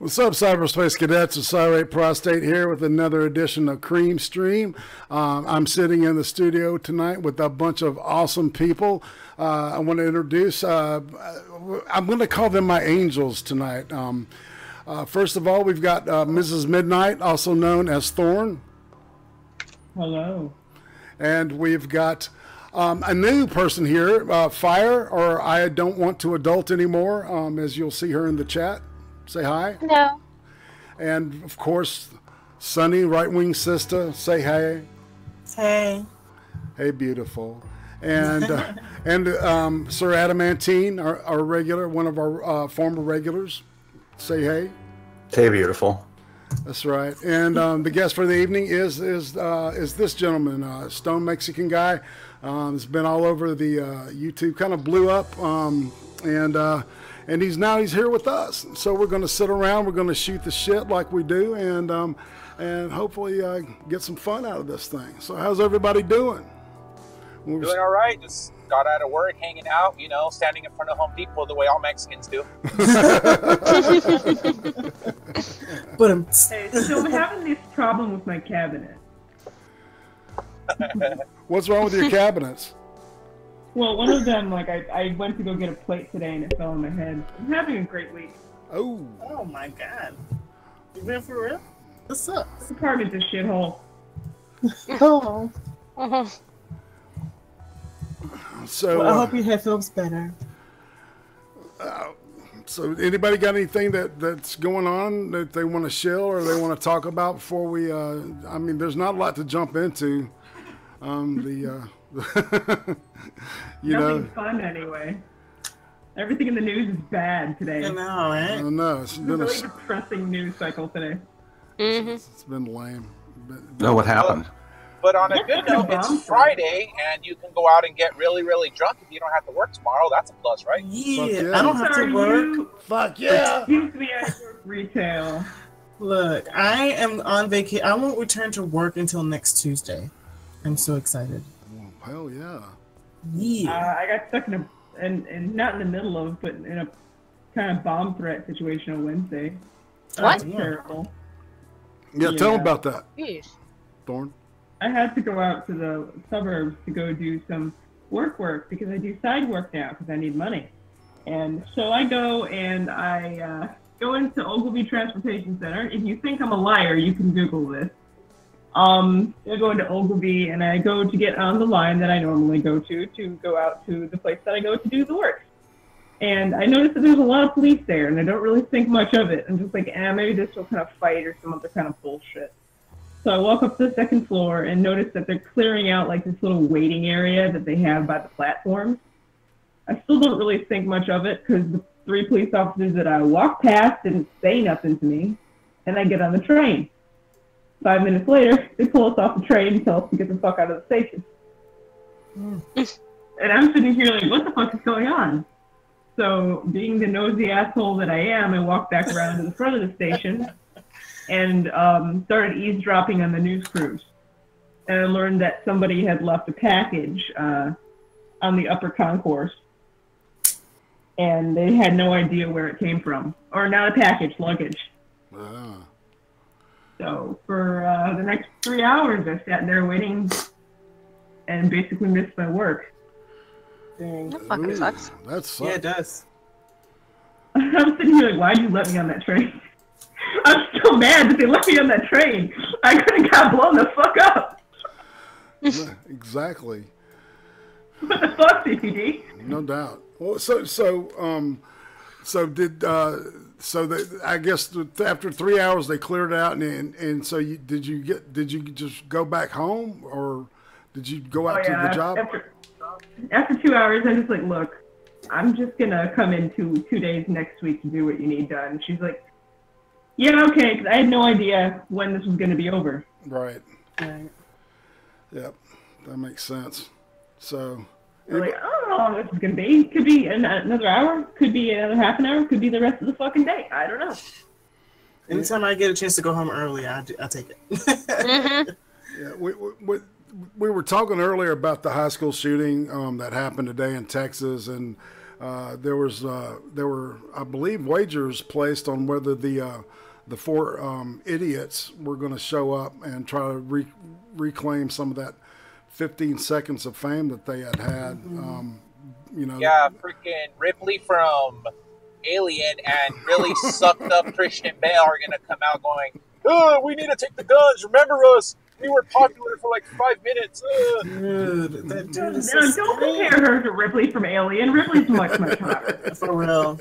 What's up, cyberspace cadets? It's IRATE Prostate here with another edition of CREEM Stream. I'm sitting in the studio tonight with a bunch of awesome people. I want to introduce, I'm going to call them my angels tonight. First of all, we've got Mrs. Midnight, also known as Thorne. Hello. And we've got a new person here, Fyre, or I don't want to adult anymore, as you'll see her in the chat. Say hi. Hello. And of course, Sunny, right-wing Sistah. Say hey. Hey. Hey, beautiful. And Sir Adamantine, our regular, one of our former regulars. Say hey. Hey, beautiful. That's right. And the guest for the evening is this gentleman, Stone Mexican guy. It's been all over the YouTube. Kind of blew up, and he's here with us. So we're going to sit around. We're going to shoot the shit like we do, and hopefully get some fun out of this thing. So how's everybody doing? Doing all right. Just got out of work, hanging out, you know, standing in front of Home Depot the way all Mexicans do. Hey, so I'm having this problem with my cabinet. What's wrong with your cabinets? Well, one of them, like, I went to go get a plate today and it fell on my head. I'm having a great week. Oh. Oh my god. You been for real? What's up? This apartment's a shithole. Oh. So well, I hope your head feels better. So anybody got anything that's going on that they want to shill or they want to talk about before we, I mean, there's not a lot to jump into. Nothing's fun anyway. Everything in the news is bad today. I know, right? I know. It's been a really depressing news cycle today. It's been lame. No, what happened? But on a good note, it's Friday, and you can go out and get really, really drunk if you don't have to work tomorrow. That's a plus, right? Yeah, I don't have to work. Fuck yeah. Excuse me, I work retail. Look, I am on vacation. I won't return to work until next Tuesday. I'm so excited. Well, hell yeah. Yeah. I got stuck in not in the middle of, but in a kind of bomb threat situation on Wednesday. What? That was terrible. Yeah, tell them about that. Jeez. Thorne. I had to go out to the suburbs to go do some work because I do side work now because I need money. And so I go and I go into Ogilvy Transportation Center. If you think I'm a liar, you can Google this. I go into Ogilvy and I go to get on the line that I normally go to go out to the place that I go to do the work. And I noticed that there's a lot of police there and I don't really think much of it. I'm just like, maybe this will kind of fight or some other kind of bullshit. So I walk up to the second floor and notice that they're clearing out like this little waiting area that they have by the platforms. I still don't really think much of it because the 3 police officers that I walked past didn't say nothing to me. And I get on the train. 5 minutes later, they pull us off the train and tell us to get the fuck out of the station. And I'm sitting here like, what the fuck is going on? So being the nosy asshole that I am, I walked back around to the front of the station and started eavesdropping on the news crews. And I learned that somebody had left a package on the upper concourse. And they had no idea where it came from. Or not a package, luggage. So for the next 3 hours, I sat there waiting and basically missed my work. Dang. That fucking sucks. That sucks. Yeah, it does. I'm sitting here like, why'd you let me on that train? I'm still mad that they let me on that train. I could have got blown the fuck up. Exactly. What the fuck, CPD? No doubt. Well, I guess after 3 hours they cleared it out, and so did you just go back home or did you go out to the job? After 2 hours, I'm just like, look, I'm just gonna come in 2 days next week to do what you need done. She's like, yeah, okay, because I had no idea when this was gonna be over. Right. Right. Yep, that makes sense. So. Like, I don't know how long this is gonna be. Could be another hour. Could be another half an hour. Could be the rest of the fucking day. I don't know. Anytime I get a chance to go home early, I take it. Yeah, we were talking earlier about the high school shooting that happened today in Texas, and there were, I believe, wagers placed on whether the four idiots were going to show up and try to reclaim some of that 15 seconds of fame that they had. You know, yeah, freaking Ripley from Alien and really sucked up Christian Bale are gonna come out going, "Oh, we need to take the guns. Remember us? We were popular for like 5 minutes." Dude, that dude is so Don't compare her to Ripley from Alien. Ripley's much hotter. for real.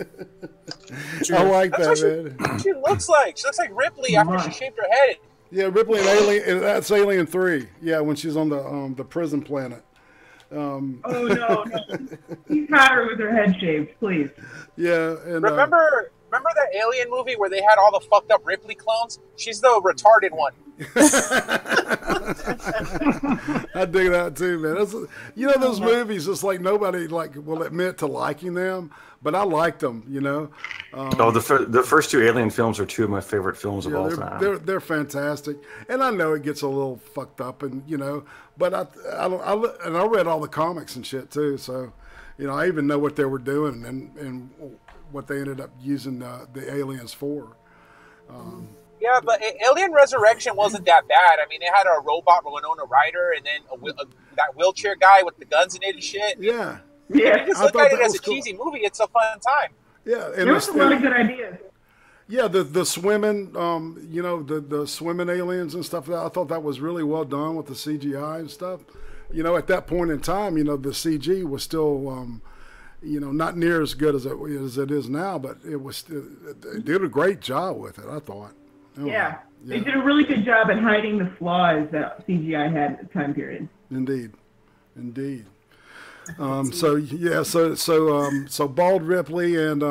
I like That's that, what man. she looks like. She looks like Ripley after she shaved her head. Yeah, Ripley and Alien. That's Alien 3. Yeah, when she's on the prison planet. Oh no, she's hotter with her head shaved, please. Yeah, and Remember that Alien movie where they had all the fucked up Ripley clones? She's the retarded one. I dig that too, man. That's, you know, those movies, it's like nobody will admit to liking them, but I liked them. You know. The first two Alien films are two of my favorite films of all time. They're fantastic, and I know it gets a little fucked up, and you know, but I read all the comics and shit too, so you know, I even know what they were doing and what they ended up using the aliens for. Yeah, but Alien Resurrection wasn't that bad. I mean, it had a robot Winona Ryder, and then that wheelchair guy with the guns in it and shit. Yeah. If you just look at it as a cheesy movie, it's a fun time. Yeah, and There was a lot of good ideas. Yeah, the swimming, you know, the swimming aliens and stuff. I thought that was really well done with the CGI and stuff. You know, at that point in time, you know, the CG was still, you know, not near as good as it is now, but they did a great job with it, I thought. Yeah, they did a really good job at hiding the flaws that CGI had at the time period. Indeed. So bald Ripley and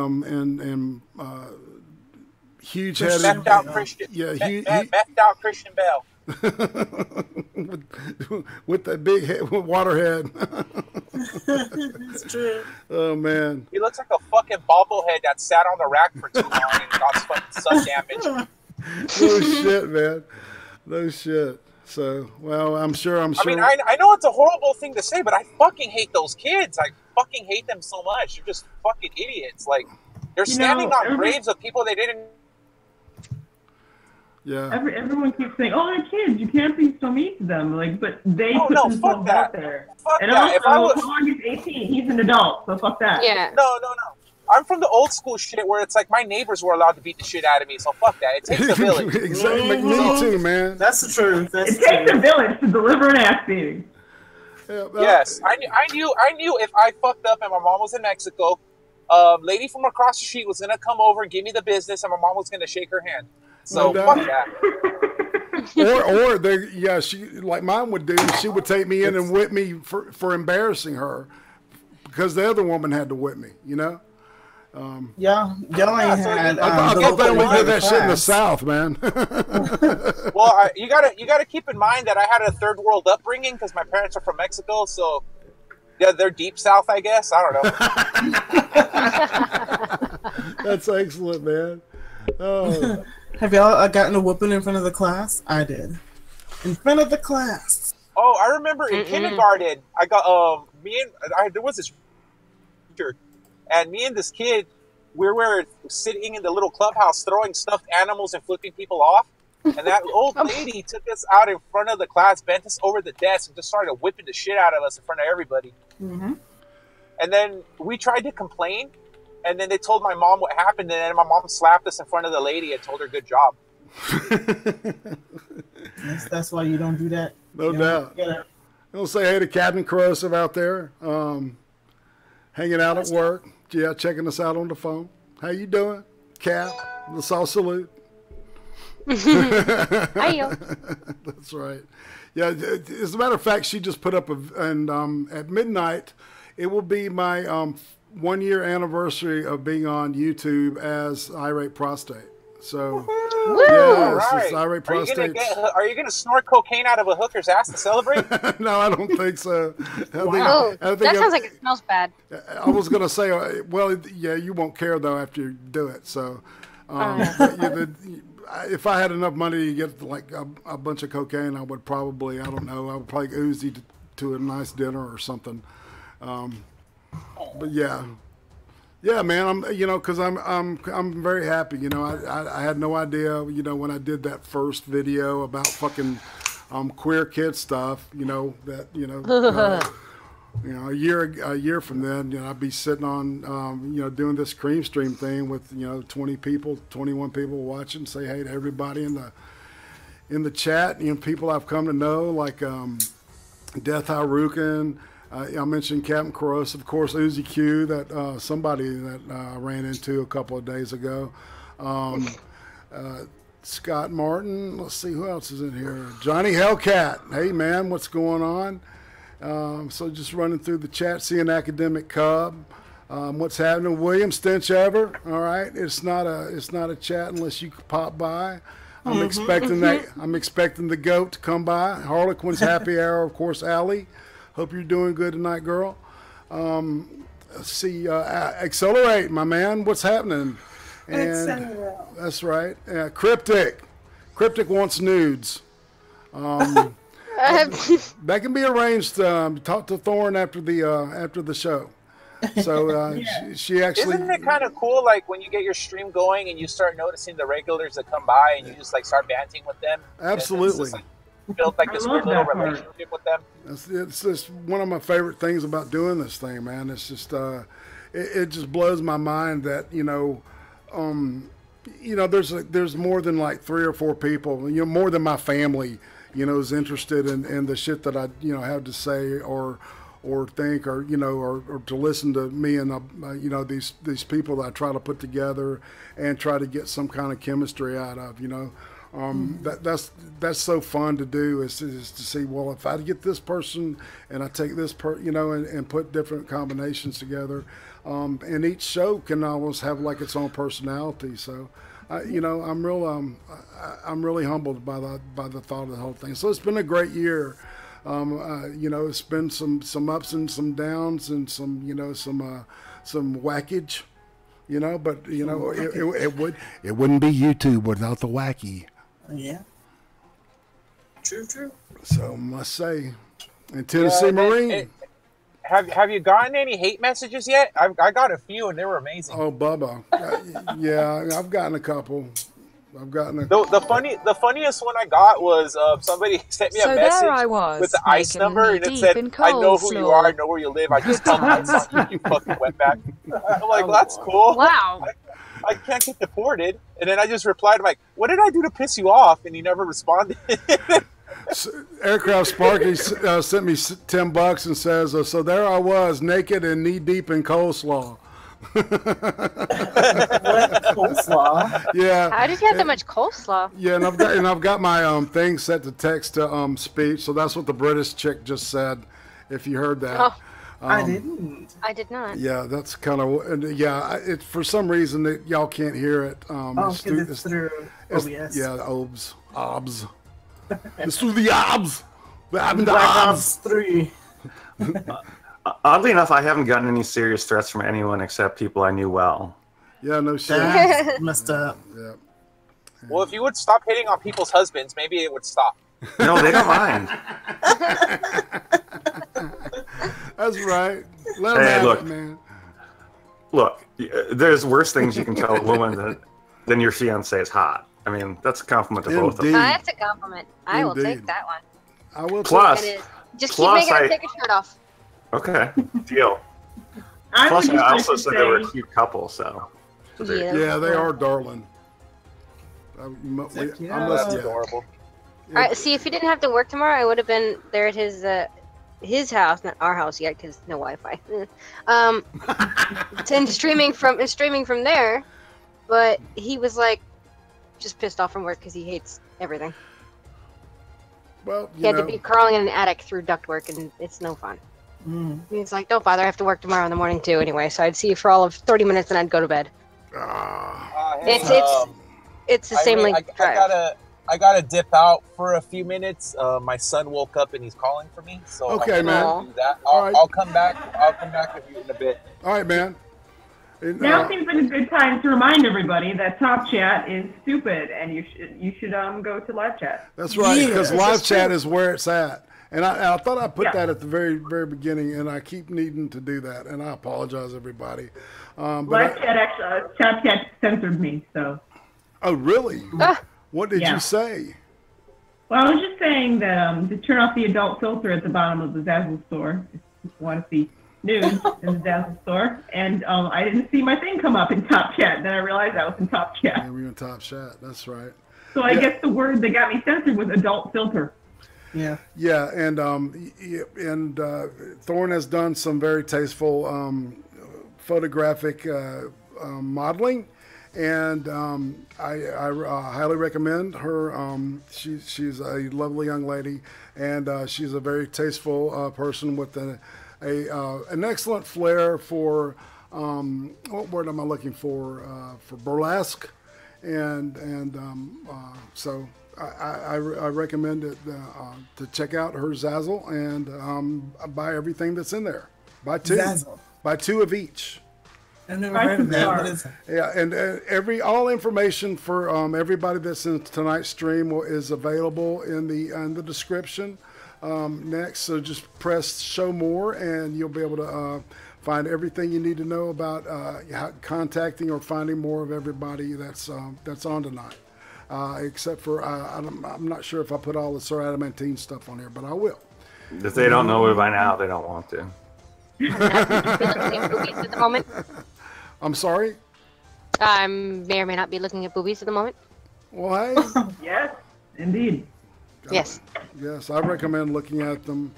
huge headed, methed out Christian, methed out Christian Bale with that big head, water head. It's true. Oh man, he looks like a fucking bobblehead that sat on the rack for too long and got fucking sun damage. No shit, man. No shit. So, well, I'm sure. I mean, I know it's a horrible thing to say, but I fucking hate those kids. I fucking hate them so much. They're just fucking idiots. Like, they're standing on graves of people they didn't. Yeah. Everyone keeps saying, "Oh, they're kids. You can't be so mean to them." Like, but they put themselves out there. Fuck and that. also, Thorne is 18. He's an adult, so fuck that. Yeah. No. I'm from the old school shit where it's like my neighbors were allowed to beat the shit out of me, so fuck that. It takes a village. Exactly. Me too, man. That's the truth. It takes a village to deliver an ass beating. Yeah, yes, I knew if I fucked up and my mom was in Mexico, lady from across the street was gonna come over and give me the business, and my mom was gonna shake her hand. So fuck that. She like mine would do. She would take me in and whip me for embarrassing her because the other woman had to whip me. You know. Y'all ain't had. I thought they only did that shit in the South, man. Well, you gotta keep in mind that I had a third world upbringing because my parents are from Mexico, so yeah, they're deep South, I guess. I don't know. That's excellent, man. Oh. Have y'all gotten a whooping in front of the class? I did. In front of the class. Oh, I remember in kindergarten, I got there was this teacher. And me and this kid, we were sitting in the little clubhouse throwing stuffed animals and flipping people off. And that old lady took us out in front of the class, bent us over the desk, and just started whipping the shit out of us in front of everybody. Mm-hmm. And then we tried to complain, and then they told my mom what happened, and then my mom slapped us in front of the lady and told her good job. That's why you don't do that? No doubt. I'll say hey to Captain Corrosive out there. Hanging out at work. Yeah, checking us out on the phone. How you doing? Cap, the Saw salute. Hi. That's right. Yeah, as a matter of fact, she just put up at midnight, it will be my 1 year anniversary of being on YouTube as IRATE Prostate. So, yes, right. it's IRATE Prostate. Are you going to snort cocaine out of a hooker's ass to celebrate? No, I don't think so. That sounds like it smells bad. I was going to say, well, yeah, you won't care, though, after you do it. So, if I had enough money to get like a bunch of cocaine, I would probably, I would probably Uzi to a nice dinner or something. But yeah, Yeah, man. Because I'm very happy. I had no idea. When I did that first video about fucking queer kid stuff. A year from then, I'd be sitting on, doing this CREEM stream thing with 21 people watching. Say hey to everybody in the chat. People I've come to know like Death Harukin. I mentioned Captain Corrosive, of course, Uzi Q, that somebody that I ran into a couple of days ago. Scott Martin. Let's see who else is in here. Johnny Hellcat. Hey man, what's going on? So just running through the chat, seeing Academic Cub. What's happening? William Stenchover. All right, it's not a chat unless you pop by. I'm expecting that. I'm expecting the goat to come by. Harlequin's happy hour, of course. Allie. Hope you're doing good tonight, girl. Let's see, Accelerate, my man. What's happening? And that's right. Cryptic wants nudes. That can be arranged. Talk to Thorne after the show. So she actually. Isn't it kind of cool, like when you get your stream going and you start noticing the regulars that come by and you just like start banting with them? Absolutely. Build like this weird little relationship with them. It's just one of my favorite things about doing this thing, man. It's just it just blows my mind that there's more than like 3 or 4 people, more than my family, is interested in the shit that I have to say or think or to listen to me and these people that I try to put together and try to get some kind of chemistry out of. That's so fun to do is to see, well, if I get this person and I take this and put different combinations together, and each show can almost have like its own personality. So, I'm really humbled by the thought of the whole thing. So it's been a great year. It's been some ups and some downs and some whackage, but it wouldn't be YouTube without the wacky. Yeah. True. So must say, and Tennessee Marine. Have you gotten any hate messages yet? I got a few and they were amazing. Oh, Bubba. Yeah, I've gotten a couple. The funniest one I got was somebody sent me a message with the ICE number and it said, "I know who you are, I know where you live. I just come on you fucking wetback." I'm like, well, that's cool. Wow. I can't get deported. And then I just replied, I'm like, what did I do to piss you off? And he never responded. Aircraft Sparky sent me $10 and says, so there I was, naked and knee deep in coleslaw. What coleslaw? Yeah. How did you have that much coleslaw? Yeah, and I've got my thing set to text to speech, so that's what the British chick just said. If you heard that. Oh. I didn't. I did not. Yeah, that's kind of it. For some reason that y'all can't hear it. It's through OBS. Yeah, OBS. It's through the OBS. Black Ops 3. Oddly enough, I haven't gotten any serious threats from anyone except people I knew well. Yeah, no shit. That's messed up. Yeah. Well, if you would stop hitting on people's husbands, maybe it would stop. No, they don't mind. That's right. Let them have it, man. Look, there's worse things you can tell a woman than your fiance is hot. I mean, that's a compliment to both of them. That's a compliment. I will take that one. I will. Plus, just keep making her take her shirt off. Okay, deal. Plus, I also said they were a cute couple, so. Yeah, they are darling. That's adorable. All right, see, if you didn't have to work tomorrow, I would have been there at his house, not our house yet, because no Wi-Fi. And streaming from there, but he was like, just pissed off from work because he hates everything. Well, he had to be crawling in an attic through ductwork, and it's no fun. He's like, don't bother, I have to work tomorrow in the morning too anyway, so I'd see you for all of 30 minutes and I'd go to bed. It's the same length drive. I gotta dip out for a few minutes. My son woke up and he's calling for me, so okay, man. Do that. I'll come back. I'll come back with you in a bit. All right, man. Now seems like a good time to remind everybody that Top Chat is stupid, and you should go to live chat. That's right, because live chat is where it's at. And I thought I put that at the very, very beginning, and I keep needing to do that, and I apologize, everybody. Live chat actually, chat censored me, so. Oh, really? What did you say? Well, I was just saying that to turn off the adult filter at the bottom of the Zazzle store, if you want to see nudes in the Zazzle store, and I didn't see my thing come up in top chat. Then I realized I was in top chat. Yeah, we were in top chat. That's right. So I guess the word that got me censored was adult filter. Yeah. Yeah, and Thorne has done some very tasteful photographic modeling, and I highly recommend her. She's a lovely young lady, and she's a very tasteful person with an excellent flair for what word am I looking for burlesque, and so. I recommend it to check out her Zazzle and buy everything that's in there. Buy two. Zazzle. Buy two of each. I've never heard of that. What is that? Yeah, and all information for everybody that's in tonight's stream is available in the description next. So just press show more, and you'll be able to find everything you need to know about contacting or finding more of everybody that's on tonight. Except for I'm not sure if I put all the Sir Adamantine stuff on here, but I will. If they don't know it by now, they don't want to. Boobies at the moment. I'm sorry? I may or may not be looking at boobies at the moment. Well, hey. Yes, indeed. Yes. Yes, I recommend looking at them.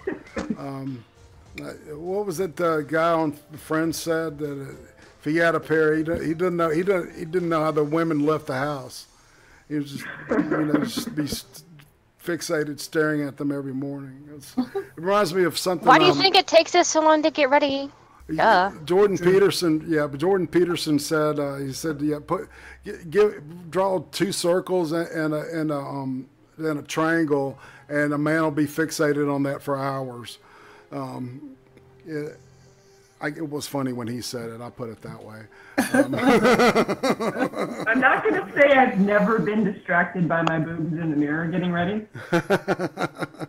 What was it guy on Friends said that if he had a pair, he didn't know how the women left the house. He was just be fixated staring at them every morning. It reminds me of something. Why do you think it takes us so long to get ready? Jordan Peterson said he said draw two circles and a triangle, and a man will be fixated on that for hours. It was funny when he said it. I'll put it that way. I'm not going to say I've never been distracted by my boobs in the mirror getting ready. Because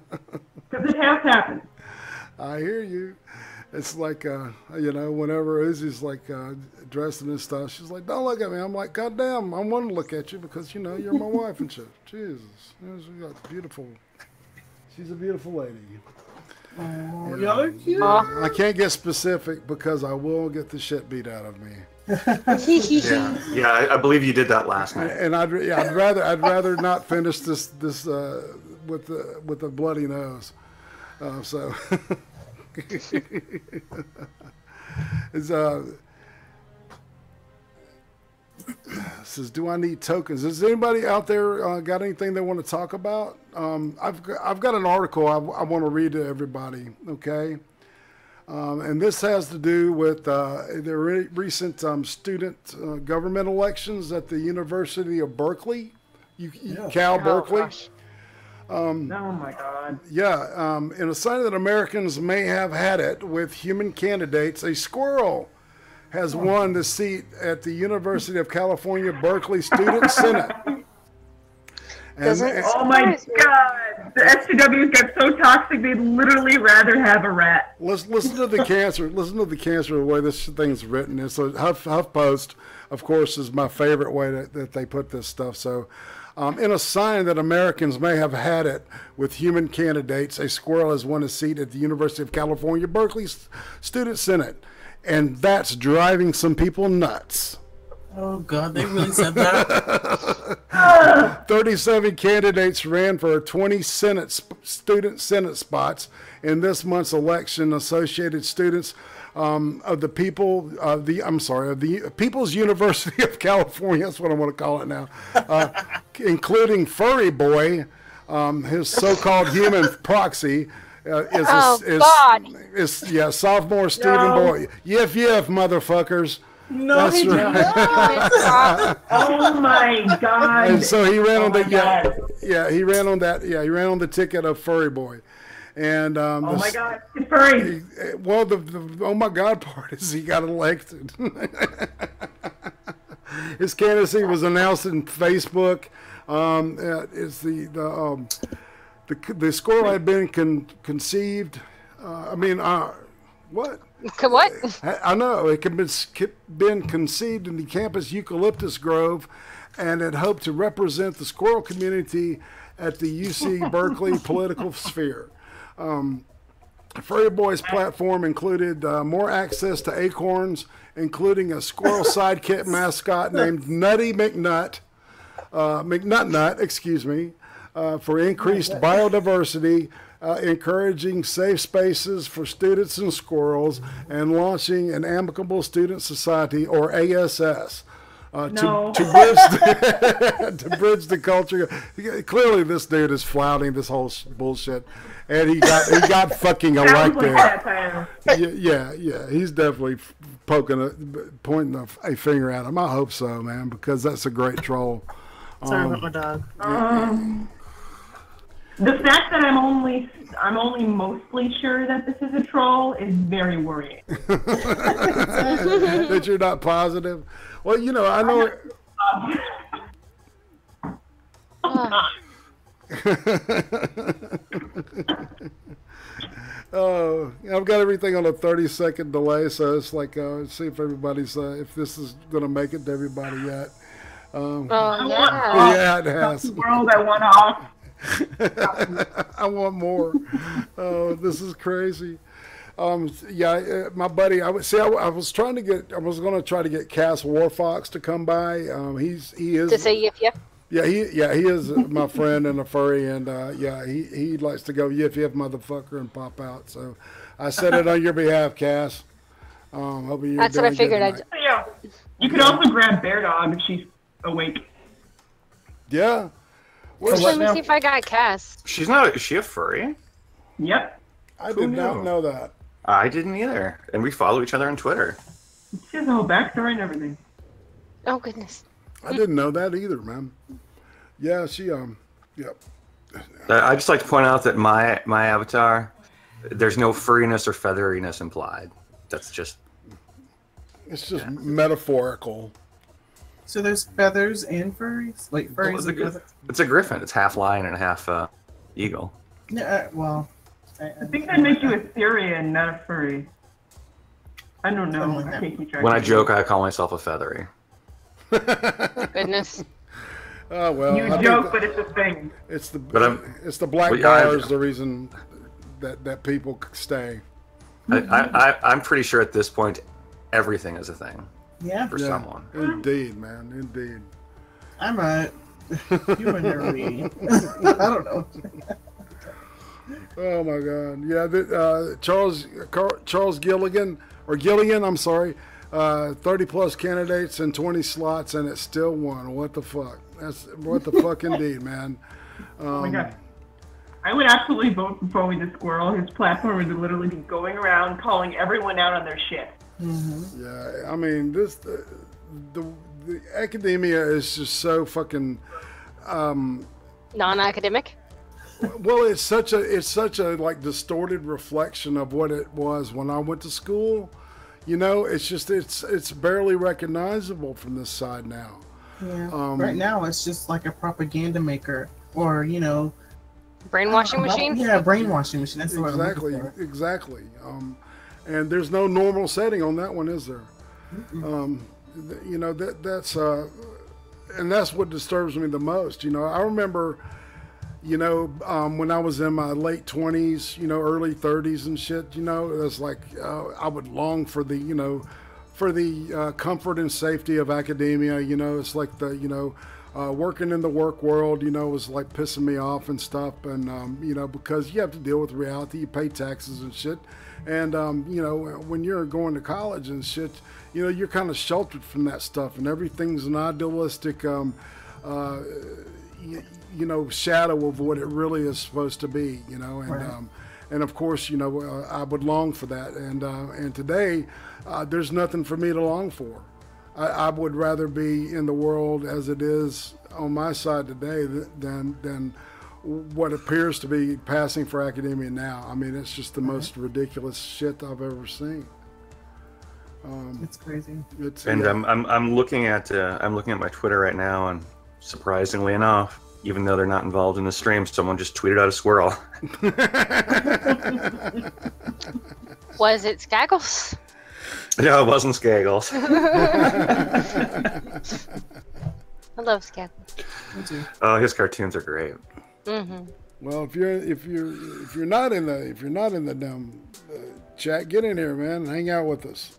it has happened. I hear you. It's like, whenever Uzi's like dressed in this stuff, she's like, don't look at me. I'm like, God damn, I want to look at you because, you're my wife and shit. Jesus. She's a beautiful lady. Oh, y'all are cute. I can't get specific because I will get the shit beat out of me. Yeah, I believe you did that last night. And I'd rather not finish this with a bloody nose. So it's says, do I need tokens? Is anybody out there got anything they want to talk about? I've got an article I want to read to everybody. Okay, and this has to do with the recent student government elections at the University of Berkeley, Cal Berkeley. Gosh. Oh my God. Yeah, in a sign that Americans may have had it with human candidates, a squirrel has won the seat at the University of California, Berkeley Student Senate. Oh my God! The SJWs got so toxic they'd literally rather have a rat. Listen to the cancer. Listen to the cancer. The way this thing's written. It's a HuffPost, of course, is my favorite way that they put this stuff. So, in a sign that Americans may have had it with human candidates, a squirrel has won a seat at the University of California, Berkeley Student Senate. And that's driving some people nuts. Oh, God, they really said that? 37 candidates ran for 20 student Senate spots in this month's election. Associated students of the People's University of California, that's what I want to call it now, including Furry Boy, his so-called human proxy, sophomore student boy. Yif, motherfuckers. No, that's he right. Oh my God. And so he ran on the he ran on the ticket of Furry Boy. And oh my God, it's furry. Well, the oh my God part is he got elected. His candidacy was announced in Facebook. It's The squirrel had been conceived. What? What? I know it had been conceived in the campus eucalyptus grove, and had hoped to represent the squirrel community at the UC Berkeley political sphere. Furry Boy's platform included more access to acorns, including a squirrel sidekick mascot named Nutty McNut, excuse me, for increased biodiversity, encouraging safe spaces for students and squirrels, and launching an amicable student society, or ASS. To bridge the culture. Clearly, this dude is flouting this whole bullshit, and he got fucking elected. Yeah, he's definitely pointing a finger at him. I hope so, man, because that's a great troll. Sorry about my dog. The fact that I'm only mostly sure that this is a troll is very worrying. That you're not positive. Well, you know, I know. Oh, I've got everything on a 30-second delay, so it's like, see if everybody's, if this is going to make it to everybody yet. Yeah, it has. The world I want off. I want more. Oh, this is crazy. My buddy, I was going to try to get Cass Warfox to come by. He is to say yip yip. Yeah, he is my friend and a furry, and he likes to go yip yip motherfucker and pop out. So I said it on your behalf, Cass. That's what I figured. Yeah, you could also grab Bear Dog if she's awake. Yeah. Let me see if I got Cass. She's not. Is she a furry? Yep. I did not know that. I didn't either. And we follow each other on Twitter. She has a whole backstory and everything. Oh goodness. I didn't know that either, man. Yeah, she yep. I just like to point out that my avatar, there's no furriness or featheriness implied. That's just. It's just metaphorical. So there's feathers and furries? Like furries and feathers? It's a griffin. It's half lion and half eagle. Yeah, well... I think that makes you a Syrian, not a furry. I don't know. I can't keep track. When I joke, I call myself a feathery. Goodness. Oh, well. You joke, but it's a thing. It's the black bar is the reason that people stay. I'm pretty sure at this point, everything is a thing. Yeah. For someone. Indeed, man. Indeed. I'm right. You were never me. I don't know. Oh my God! Yeah, Charles Gilligan, I'm sorry, 30+ candidates and 20 slots, and it still won. What the fuck? That's what the fuck indeed, man. Oh my God! I would absolutely vote for Foley the Squirrel. His platform would literally be going around calling everyone out on their shit. Mm-hmm. Yeah, I mean the academia is just so fucking non-academic. Well, it's such a like distorted reflection of what it was when I went to school. You know, it's barely recognizable from this side now. Yeah. Right now, it's just like a propaganda maker, or brainwashing machine. Yeah, brainwashing machine. That's what exactly. And there's no normal setting on that one, is there? And that's what disturbs me the most. I remember. When I was in my late 20s, early 30s and shit, it was like I would long for the comfort and safety of academia. It's like working in the work world, was like pissing me off and stuff. And, because you have to deal with reality, you pay taxes and shit. And, when you're going to college and shit, you're kind of sheltered from that stuff, and everything's an idealistic, shadow of what it really is supposed to be, and right. And of course, I would long for that, and today, there's nothing for me to long for. I would rather be in the world as it is on my side today than what appears to be passing for academia now. I mean, it's just the most ridiculous shit I've ever seen. It's crazy. I'm looking at my Twitter right now, and surprisingly enough, even though they're not involved in the stream. Someone just tweeted out a squirrel. Was it Skaggles? No, it wasn't Skaggles. I love Skaggles. Oh, his cartoons are great. Well, if you're not in the dumb chat, get in here, man, and hang out with us.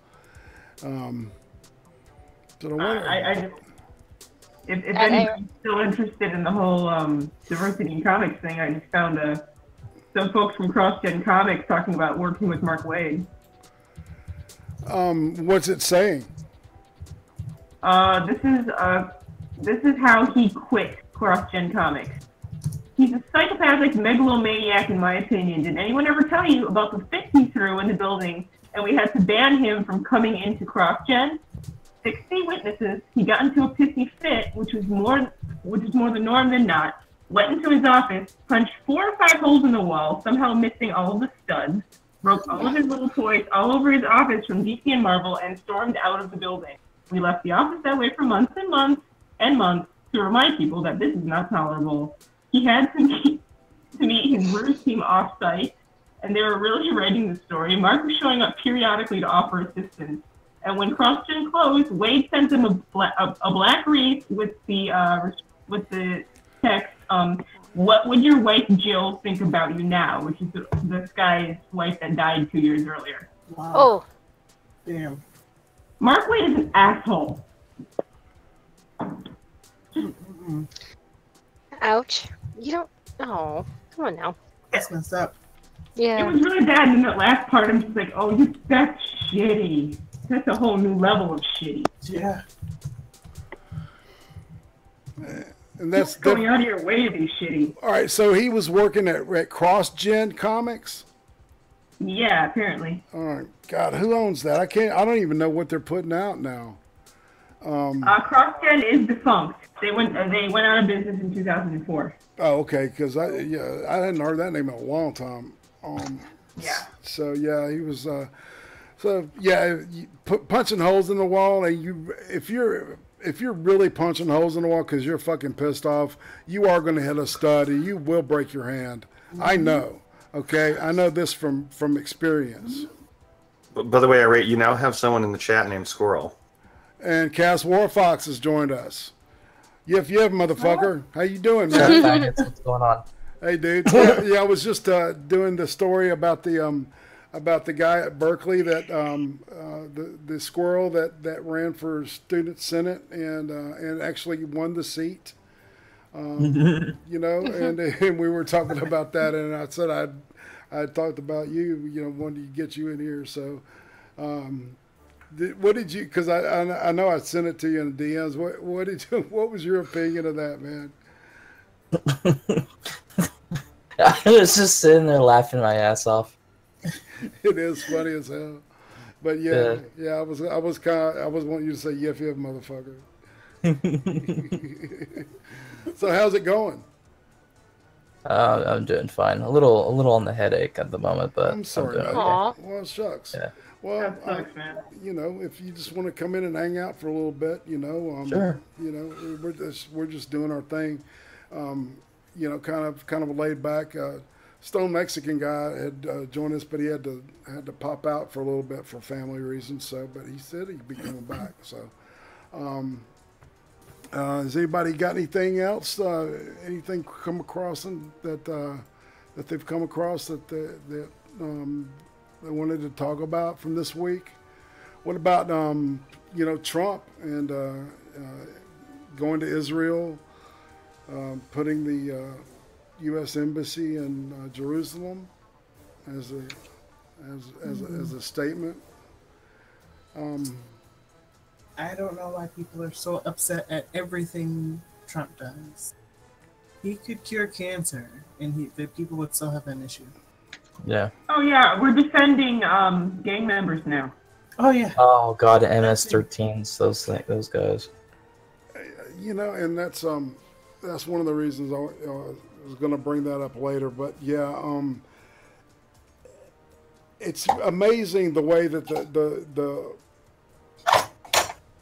If anybody's still interested in the whole diversity in comics thing, I just found some folks from CrossGen Comics talking about working with Mark Waid. What's it saying? This is how he quit CrossGen Comics. He's a psychopathic megalomaniac, in my opinion. Did anyone ever tell you about the fit he threw in the building, and we had to ban him from coming into CrossGen? 60 witnesses. He got into a pissy fit, which is more the norm than not. Went into his office, punched 4 or 5 holes in the wall, somehow missing all of the studs, broke all of his little toys all over his office from DC and Marvel, and stormed out of the building. We left the office that way for months and months and months to remind people that this is not tolerable. He had to meet his Ruse team off-site, and they were really writing the story. Mark was showing up periodically to offer assistance. And when CrossGen closed, Wade sent him a black wreath with the text, "What would your wife Jill think about you now?" Which is this guy's wife that died 2 years earlier. Wow. Oh. Damn. Mark Waid is an asshole. Ouch. You don't... Oh, come on now. That's messed up. Yeah. It was really bad. And in that last part, I'm just like, oh, that's shitty. That's a whole new level of shitty. Yeah. And that's going out of your way to be shitty. All right, so he was working at CrossGen Comics? Yeah, apparently. All right. God, who owns that? I don't even know what they're putting out now. CrossGen is defunct. They went out of business in 2004. Oh, okay, because I hadn't heard that name in a long time. Yeah. So yeah, he was. So yeah, punching holes in the wall, and if you're really punching holes in the wall because you're fucking pissed off, you are going to hit a stud, and you will break your hand. I know. Okay, I know this from experience. By the way, IRATE, you now have someone in the chat named Squirrel. And Cass Warfox has joined us. Yif, motherfucker. How you doing, man? What's going on? Hey, dude. Yeah, I was just doing the story about the guy at Berkeley that the squirrel that ran for student senate and actually won the seat. You know, and we were talking about that, and I said I talked about you. You know, wanted to get you in here. So, what did you? Because I know I sent it to you in the DMs. What was your opinion of that, man? I was just sitting there laughing my ass off. It is funny as hell. But yeah, I was wanting you to say yif, motherfucker. So how's it going? I'm doing fine. A little on the headache at the moment, but I'm sorry. I'm doing okay. Well, shucks. Yeah. Well, That sucks, man. you know, if you just want to come in and hang out for a little bit, you know, Sure. You know, we're just doing our thing. You know, kind of a laid back. Stone Mexican guy had joined us, but he had to pop out for a little bit for family reasons. So, but he said he'd be coming back. So, has anybody got anything else? Anything come across that they've come across that they wanted to talk about from this week? What about you know, Trump and going to Israel, putting the U.S. Embassy in Jerusalem as a statement? I don't know why people are so upset at everything Trump does. He could cure cancer, and the people would still have an issue. Yeah. Oh yeah, we're defending gang members now. Oh yeah. Oh god, MS-13s, those guys. You know, and that's one of the reasons I was going to bring that up later. But yeah, it's amazing the way that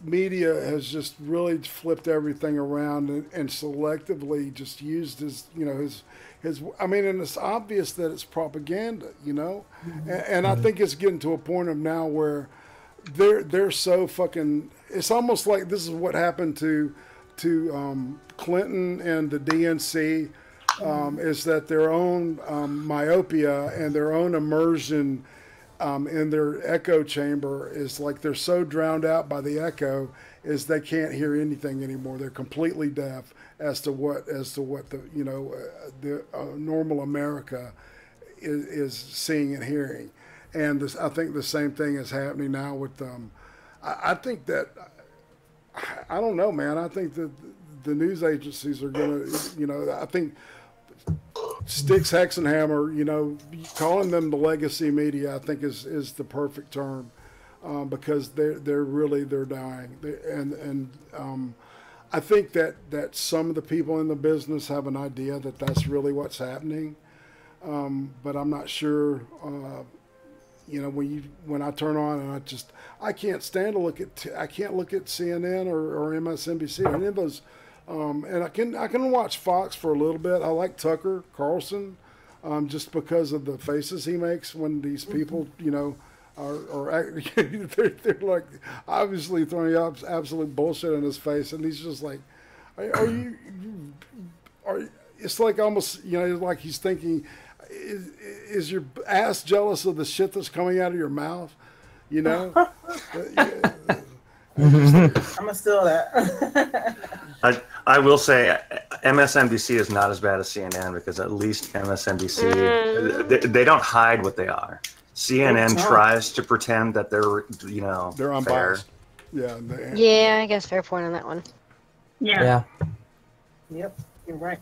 media has just really flipped everything around and selectively just used his, I mean, and it's obvious that it's propaganda, and I think it's getting to a point of now where they're so fucking, it's almost like this is what happened to Clinton and the DNC, is that their own myopia and their own immersion in their echo chamber is like they're so drowned out by the echo is they can't hear anything anymore. They're completely deaf as to what the the normal America is seeing and hearing. And I think the same thing is happening now with I think that, I don't know, man. I think that the news agencies are going to, I think Sticks, Hex, and Hammer, calling them the legacy media, I think is the perfect term, because they're dying. I think that some of the people in the business have an idea that that's really what's happening, but I'm not sure. When I turn on and I can't stand to look at I can't look at CNN or MSNBC or any of those. And I can watch Fox for a little bit. I like Tucker Carlson, just because of the faces he makes when these people, they're like obviously throwing up absolute bullshit in his face, and he's just like, are you? It's like almost like he's thinking, is your ass jealous of the shit that's coming out of your mouth? I'm gonna steal that. I will say MSNBC is not as bad as CNN, because at least MSNBC they don't hide what they are. CNN tries to pretend that they're unbiased. Fair. Yeah, I guess fair point on that one. Yeah. Yep, you're right.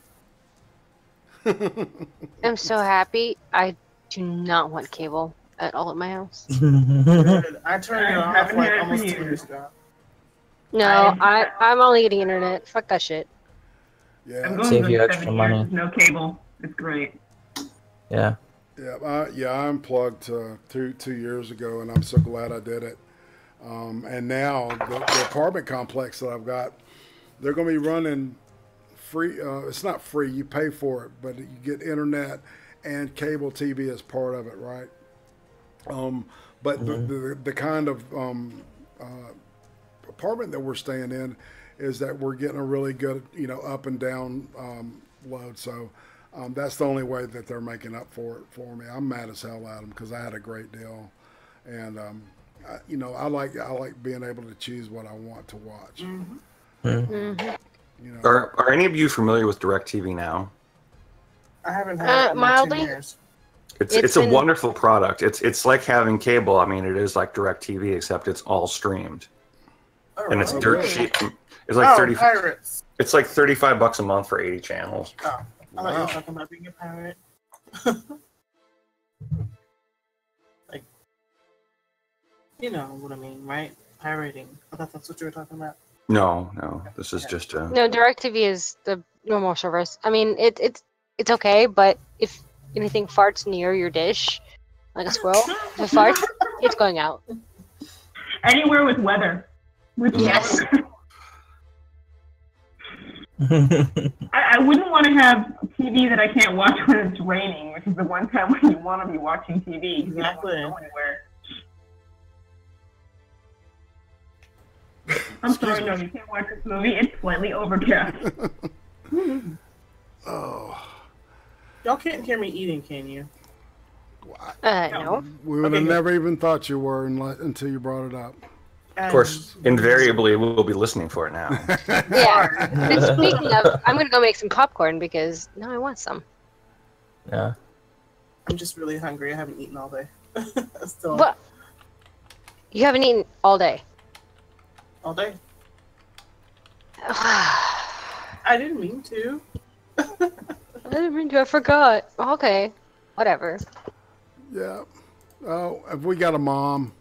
I'm so happy. I do not want cable at all at my house. I turned it off like almost 2 years ago. No, I'm only getting internet. Fuck that shit. Yeah. I'm going Save to you 7 extra years money. with no cable. It's great. Yeah. Yeah, I unplugged 2 years ago, and I'm so glad I did it. And now the apartment complex that I've got, they're going to be running free. It's not free; you pay for it, but you get internet and cable TV as part of it, right? But the kind of apartment that we're staying in is that we're getting a really good, up and down load. So that's the only way that they're making up for it for me. I'm mad as hell at them because I had a great deal, and I like being able to choose what I want to watch. Are any of you familiar with DirecTV Now? I haven't had it in mildly. 10 years. It's a wonderful product. It's like having cable. I mean, it is like DirecTV, except it's all streamed, and it's dirt cheap. It's like Pirates. It's like $35 a month for 80 channels. Oh, I thought you were talking about being a pirate. Like, you know what I mean, right? Pirating. I thought that's what you were talking about. No. This is just a. No, DirecTV is the normal service. I mean, it's okay, but if anything farts near your dish, like a squirrel, if it farts, it's going out. Anywhere with weather. Yes. I wouldn't want to have TV that I can't watch when it's raining, which is the one time when you want to be watching TV. Exactly. You don't want to go anywhere. I'm sorry, no, you can't watch this movie. It's slightly overcast. Oh. Y'all can't hear me eating, can you? No. We would have never even thought you were until you brought it up. Of course, invariably, we'll be listening for it now. Yeah. And speaking of, I'm gonna go make some popcorn because now I want some. Yeah. I'm just really hungry. I haven't eaten all day. Still. What? You haven't eaten all day. All day. I didn't mean to. I didn't mean to. I forgot. Okay. Whatever. Yeah. Oh, have we got a mom?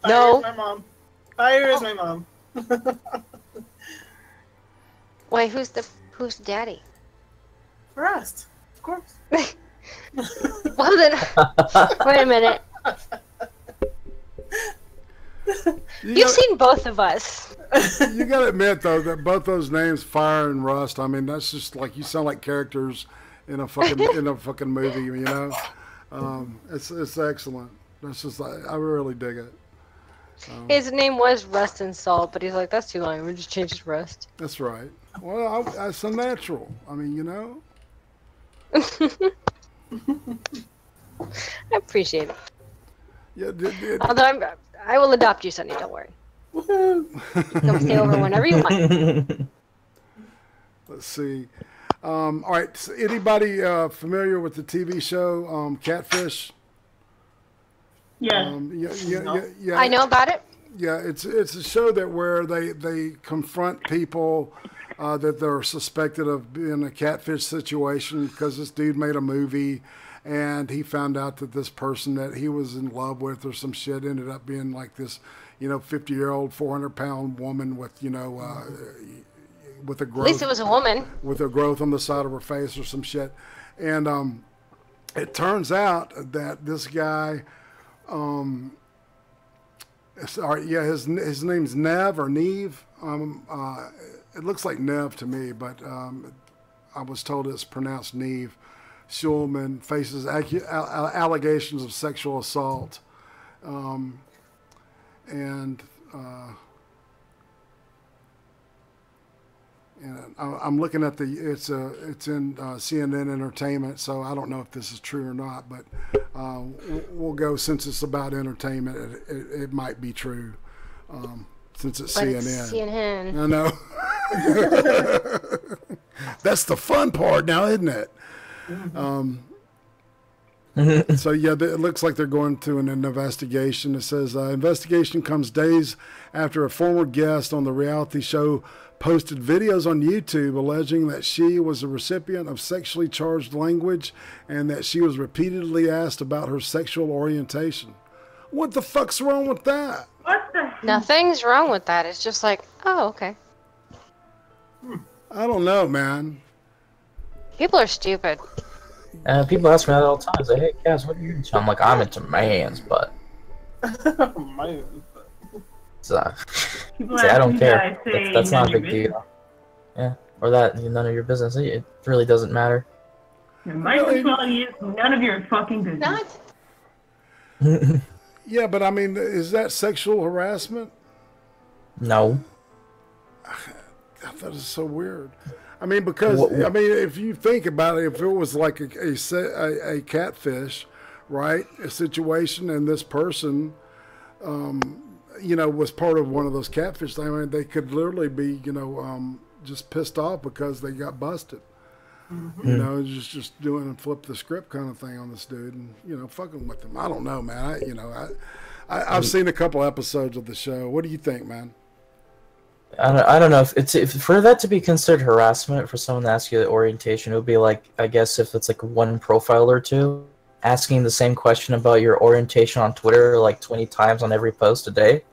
No. Is my mom. Fyre is my mom. Wait, who's the daddy? Rust, of course. Well then, wait a minute. You've seen both of us. You gotta admit though that both those names, Fyre and Rust. I mean, that's just like you sound like characters in a fucking movie. You know, it's excellent. That's just I really dig it. His name was Rust and Salt, but he's like, that's too long. We'll just change it to Rust. That's right. Well, that's so natural. I mean, you know. I appreciate it. Yeah. Although I will adopt you, Sonny. Don't worry. Come stay over whenever you want. Let's see. All right. So anybody familiar with the TV show Catfish? Yeah. Yeah. I know about it. Yeah, it's a show that where they confront people that they're suspected of being a catfish situation because this dude made a movie and he found out that this person that he was in love with or some shit ended up being like this, 50-year-old, 400-pound woman with, with a growth. At least it was a woman. With a growth on the side of her face or some shit. And it turns out that this guy, his name's Nev or Neve. It looks like Nev to me, but I was told it's pronounced Neve. Schulman faces allegations of sexual assault, and I'm looking at it's in CNN Entertainment, so I don't know if this is true or not, but we'll go since it's about entertainment. It might be true, since it's CNN. It's CNN. I know. That's the fun part now, isn't it? So yeah, it looks like they're going to an investigation. It says investigation comes days after a former guest on the reality show posted videos on YouTube alleging that she was a recipient of sexually charged language and that she was repeatedly asked about her sexual orientation. What the fuck's wrong with that? What the? Nothing's wrong with that. It's just like, oh, okay. I don't know, man. People are stupid. People ask me that all the time. Say, hey, Cass, what are you into? I'm like, I'm into man's butt. Man. So, People say, I don't ask care. you guys, That's not a none of big your deal. Yeah, or that none of your business. It really doesn't matter. business. My sexuality is none of your fucking business. Not. Yeah, but I mean, is that sexual harassment? No. I thought it was so weird. I mean, because if you think about it, if it was like a catfish, right, a situation, and this person, was part of one of those catfish, I mean, they could literally be, just pissed off because they got busted. Mm-hmm. Just doing a flip the script kind of thing on this dude, and fucking with him. I don't know, man. I've seen a couple episodes of the show. What do you think, man? I don't know if for that to be considered harassment for someone to ask you the orientation, it would be like, I guess if it's like one profile or two asking the same question about your orientation on Twitter like 20 times on every post a day.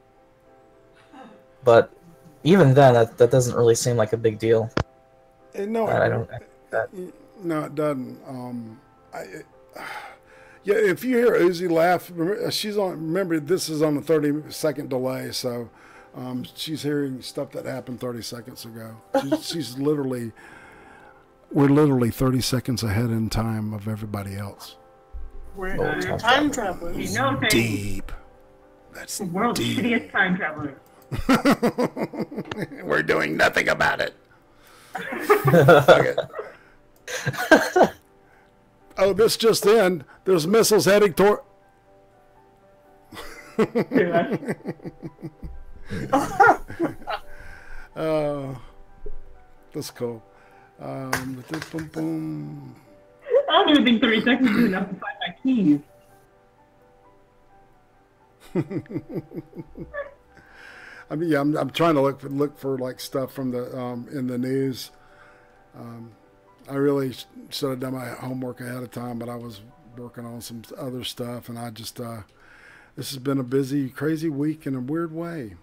But even then, that doesn't really seem like a big deal. No, I don't. No, it doesn't. Yeah, if you hear Uzi laugh, remember this is on a 30-second delay, so she's hearing stuff that happened 30 seconds ago. We're literally 30 seconds ahead in time of everybody else. We're time travelers. Deep. That's the world's shittiest time traveler. We're doing nothing about it. Fuck it. Oh, this just in. There's missiles heading toward. That's cool. Boom, boom. I don't even think 30 seconds is enough to find my keys. I mean, yeah, I'm trying to look for like stuff from the in the news. I really should have done my homework ahead of time, but I was working on some other stuff, and I just this has been a busy, crazy week in a weird way.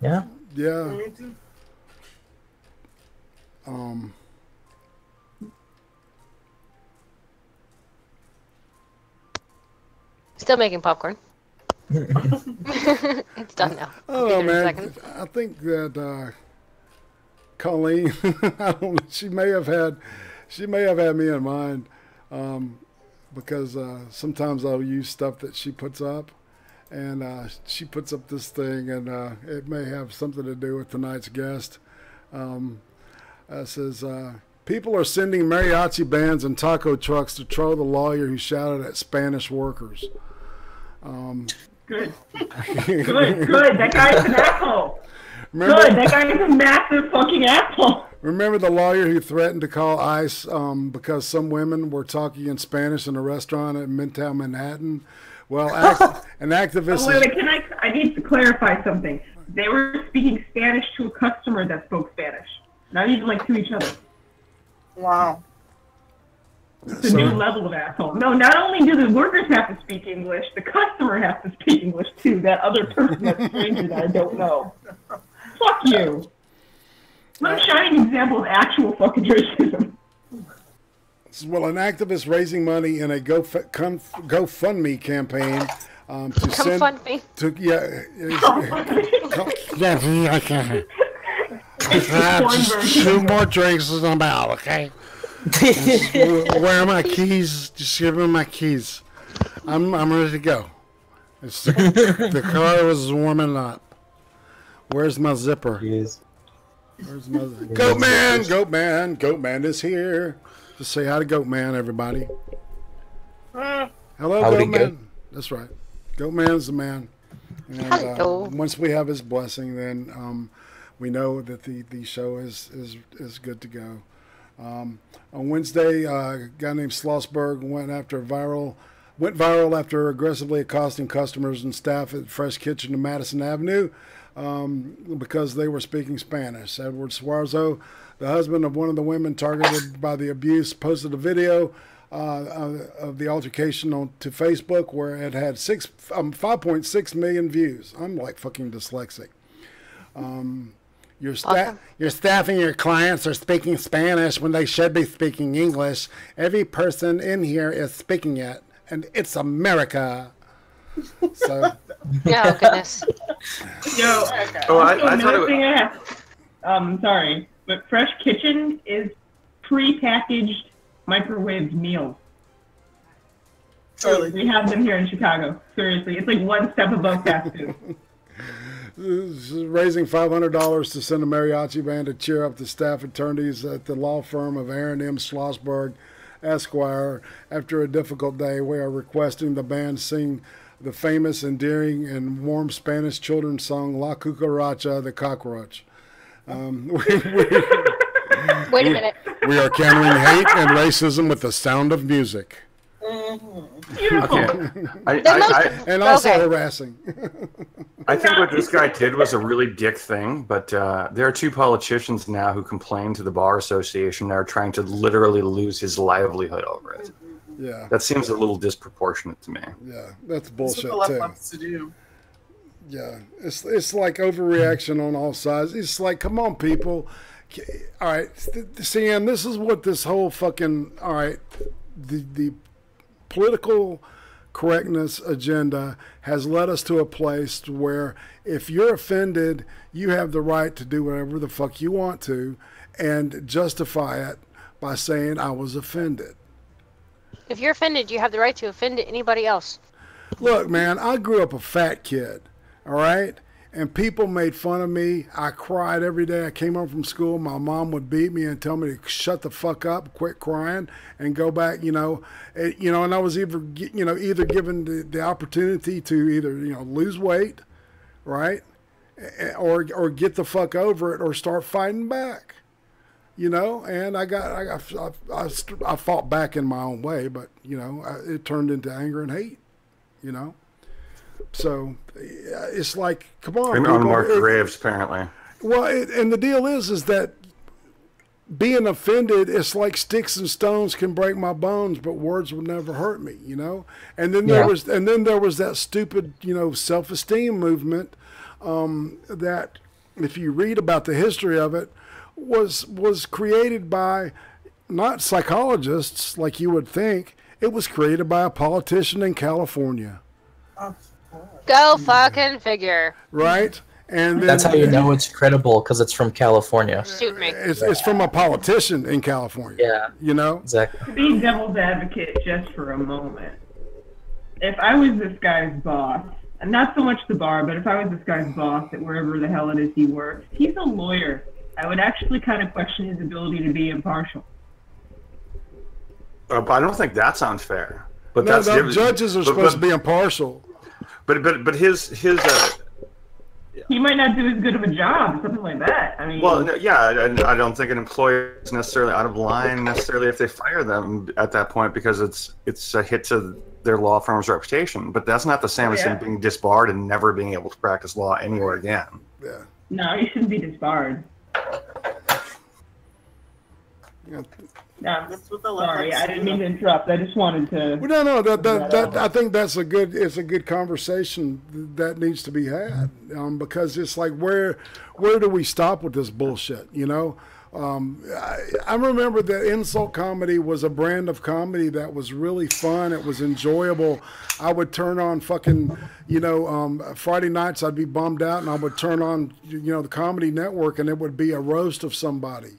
Yeah. Yeah. Me too. Still making popcorn. It's done now. I don't know, man. I think that Colleen, I don't know, she may have had me in mind, because sometimes I'll use stuff that she puts up, and she puts up this thing, and it may have something to do with tonight's guest. It says, people are sending mariachi bands and taco trucks to troll the lawyer who shouted at Spanish workers. Good. Good. That guy's an asshole. Good. That guy is a massive fucking asshole. Remember the lawyer who threatened to call ICE because some women were talking in Spanish in a restaurant in Midtown Manhattan? Well, an activist... Oh, wait, I need to clarify something. They were speaking Spanish to a customer that spoke Spanish. Not even like to each other. Wow. It's a new level of asshole. No, not only do the workers have to speak English, the customer has to speak English too. That other person, that stranger that I don't know. Fuck you. What a shining example of actual fucking racism. Well, an activist raising money in a GoFundMe campaign to send to two more drinks and I'm out. Okay. Where are my keys? Just give me my keys. I'm ready to go. The car was warming up. Where's my zipper? Where's my Goatman? Goatman! Goatman is here. Just say hi to Goatman, everybody. Hello, Goatman. That's right. Goatman's the man. And once we have his blessing, then we know that the show is good to go. On Wednesday, a guy named Schlossberg went viral after aggressively accosting customers and staff at Fresh Kitchen in Madison Avenue because they were speaking Spanish. Edward Suarzo, the husband of one of the women targeted by the abuse, posted a video of the altercation to Facebook where it had 5.6 million views. I'm like fucking dyslexic. Your staff and your clients are speaking Spanish when they should be speaking English. Every person in here is speaking it, and it's America. So, oh goodness. Yo, another thing I have. Sorry, but Fresh Kitchen is pre-packaged microwaved meals. So we have them here in Chicago. Seriously, it's like one step above fast food. Raising $500 to send a mariachi band to cheer up the staff attorneys at the law firm of Aaron M. Schlossberg, Esquire. After a difficult day, we are requesting the band sing the famous, endearing, and warm Spanish children's song La Cucaracha, the cockroach. Wait a minute. We are countering hate and racism with the sound of music. Beautiful. Okay. And also harassing. I think what this guy did was a really dick thing, but there are two politicians now who complain to the Bar Association that are trying to literally lose his livelihood over it. Yeah. That seems a little disproportionate to me. Yeah, that's bullshit That's what the too. left wants to do. Yeah, it's like overreaction on all sides. It's like, come on, people. All right, CM, this is what this whole fucking, all right, the political correctness agenda has led us to a place where if you're offended, you have the right to do whatever the fuck you want to and justify it by saying I was offended. If you're offended, you have the right to offend anybody else. Look, man, I grew up a fat kid, all right? And people made fun of me. I cried every day. I came home from school. My mom would beat me and tell me to shut the fuck up, quit crying, and go back, and I was either given the opportunity to either, lose weight, right? Or get the fuck over it or start fighting back, and I fought back in my own way, but, it turned into anger and hate, So it's like, come on. On Mark Graves, apparently. Well, and the deal is that being offended, it's like sticks and stones can break my bones, but words will never hurt me, And then there was that stupid, self-esteem movement that, if you read about the history of it, was created by not psychologists like you would think. It was created by a politician in California. Go fucking figure. right? And then, That's how you know it's credible, because it's from California. Shoot me. it's from a politician in California. Yeah. You know? Exactly. To be devil's advocate just for a moment, if I was this guy's boss, and not so much the bar, but if I was this guy's boss at wherever the hell it is he works, he's a lawyer. I would actually kind of question his ability to be impartial. But I don't think that's unfair. But No, that's judges are supposed to be impartial. But his He might not do as good of a job, something like that. I mean, well, yeah, I don't think an employer is necessarily out of line necessarily if they fire them at that point, because it's a hit to their law firm's reputation. But that's not the same as him being disbarred and never being able to practice law anywhere again. Yeah. no, he shouldn't be disbarred. Yeah. No, That's what the sorry, left I didn't mean to interrupt. I just wanted to. Well, no, that I think it's a good conversation that needs to be had, because it's like where do we stop with this bullshit? You know, I remember that insult comedy was a brand of comedy that was really fun. It was enjoyable. I would turn on fucking, Friday nights I'd be bummed out, and I would turn on, the Comedy Network, and it would be a roast of somebody.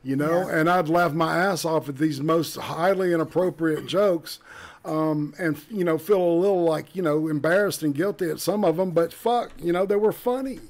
And I'd laugh my ass off at these most highly inappropriate jokes, and, feel a little like, embarrassed and guilty at some of them, but fuck, they were funny.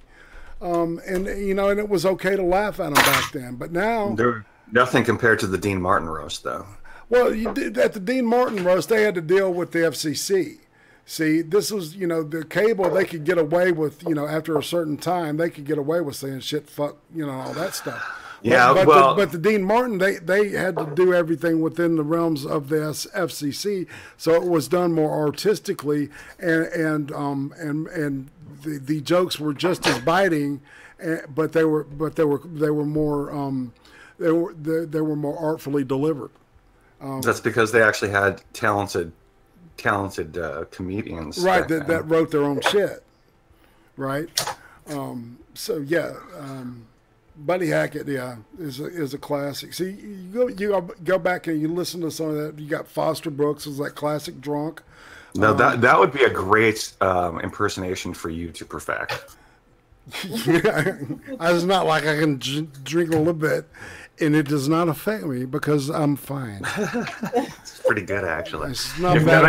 And it was okay to laugh at them back then, but now. They're nothing compared to the Dean Martin roast, though. Well, at the Dean Martin roast, they had to deal with the FCC. See, this was, the cable, they could get away with, after a certain time, they could get away with saying shit, fuck, all that stuff. Yeah, but the Dean Martin, they had to do everything within the realms of the FCC, so it was done more artistically, and the jokes were just as biting, but they were more artfully delivered. That's because they actually had talented comedians, right? That wrote their own shit, right? So yeah. Buddy Hackett, is a classic. See, you go back and you listen to some of that. You got Foster Brooks as that classic drunk. No, that would be a great impersonation for you to perfect. Yeah, it's not like I can drink a little bit, and it does not affect me because I'm fine. It's pretty good, actually. It's not bad.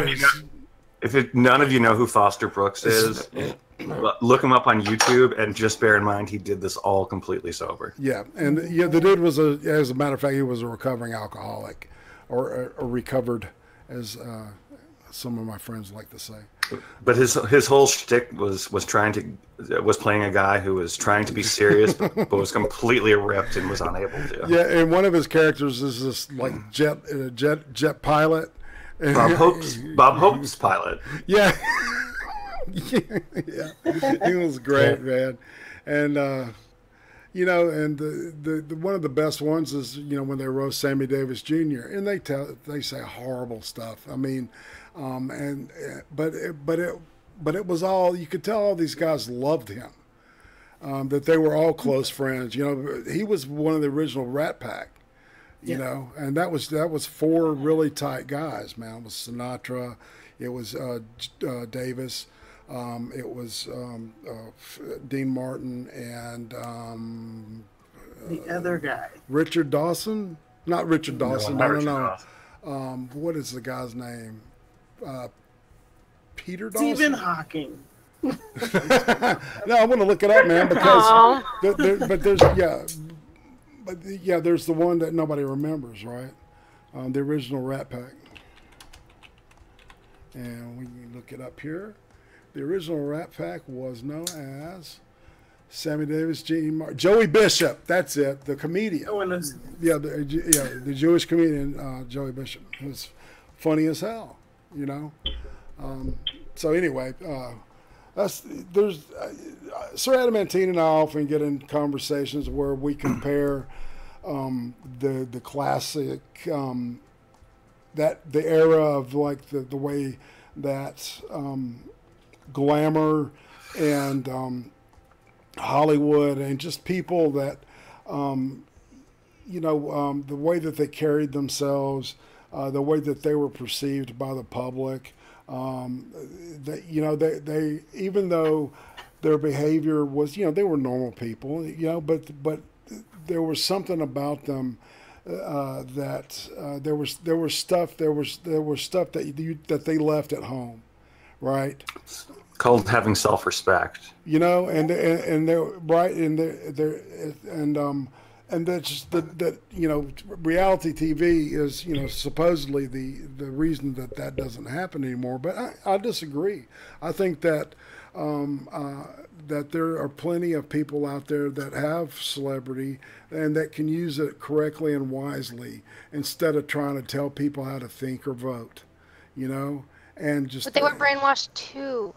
None of you know who Foster Brooks is, look him up on YouTube, and just bear in mind he did this all completely sober. Yeah, and the dude was as a matter of fact, he was a recovering alcoholic, or recovered, as some of my friends like to say. But his whole shtick was playing a guy who was trying to be serious, but was completely ripped and was unable to. Yeah, and one of his characters is this like jet pilot. Bob Hope's pilot. Yeah. Yeah, he was great, man. And and the one of the best ones is when they roast Sammy Davis Jr. and they say horrible stuff. I mean, but it was all, you could tell all these guys loved him. That they were all close friends. He was one of the original Rat Pack. And that was four really tight guys, man. It was Sinatra, it was Davis, it was Dean Martin, and the other guy, Richard Dawson. Not Richard Dawson. No. What is the guy's name? Peter Dawson. Stephen Hawking. No, I want to look it up, man, because there's the one that nobody remembers, right? The original Rat Pack. And we can look it up here. The original Rat Pack was known as Sammy Davis, Joey Bishop. That's it, the comedian. Oh, the Jewish comedian, Joey Bishop. He was funny as hell, So anyway, Sir Adamantine and I often get in conversations where we compare the classic, that the era of like the way that glamour and Hollywood and just people that the way that they carried themselves the way that they were perceived by the public. That they even though their behavior was, they were normal people, but there was something about them that there was stuff that they left at home, right? Called having self-respect. And they're right, and that's that reality TV is supposedly the reason that doesn't happen anymore. But I disagree. I think that that there are plenty of people out there that have celebrity and that can use it correctly and wisely instead of trying to tell people how to think or vote, and just. But they were brainwashed too.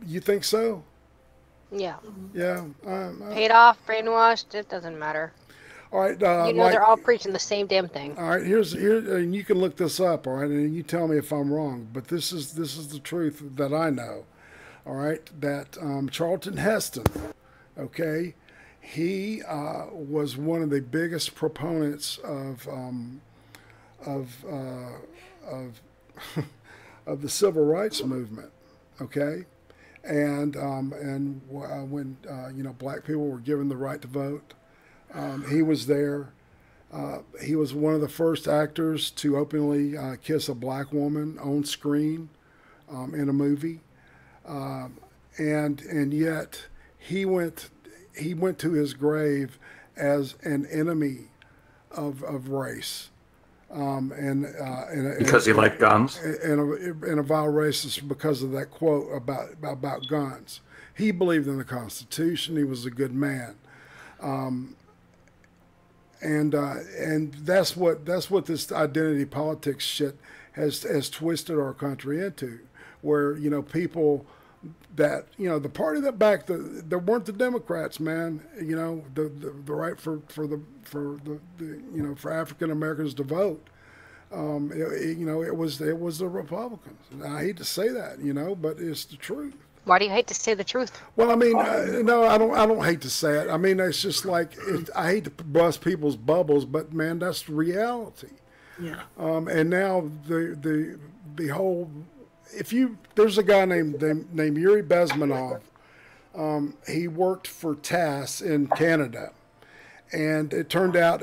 You think so? Yeah. Yeah. Paid off, brainwashed. It doesn't matter. All right. They're all preaching the same damn thing. All right. Here, and you can look this up. All right, and you tell me if I'm wrong. But this is the truth that I know. All right, that Charlton Heston, okay, he was one of the biggest proponents of of the civil rights movement, okay, and when black people were given the right to vote, he was there. He was one of the first actors to openly kiss a black woman on screen in a movie. And yet he went to his grave as an enemy of race, because he liked guns, and a vile racist because of that quote about guns. He believed in the Constitution. He was a good man, and that's what this identity politics shit has twisted our country into, where people that the party that backed there weren't the Democrats, man. The right for African Americans to vote. It was the Republicans. I hate to say that, but it's the truth. Why do you hate to say the truth? Well, I mean, no, I don't hate to say it. I mean, it's just like I hate to bust people's bubbles, but man, that's the reality. Yeah. And now the whole. There's a guy named Yuri Bezmenov. He worked for TASS in Canada, and it turned out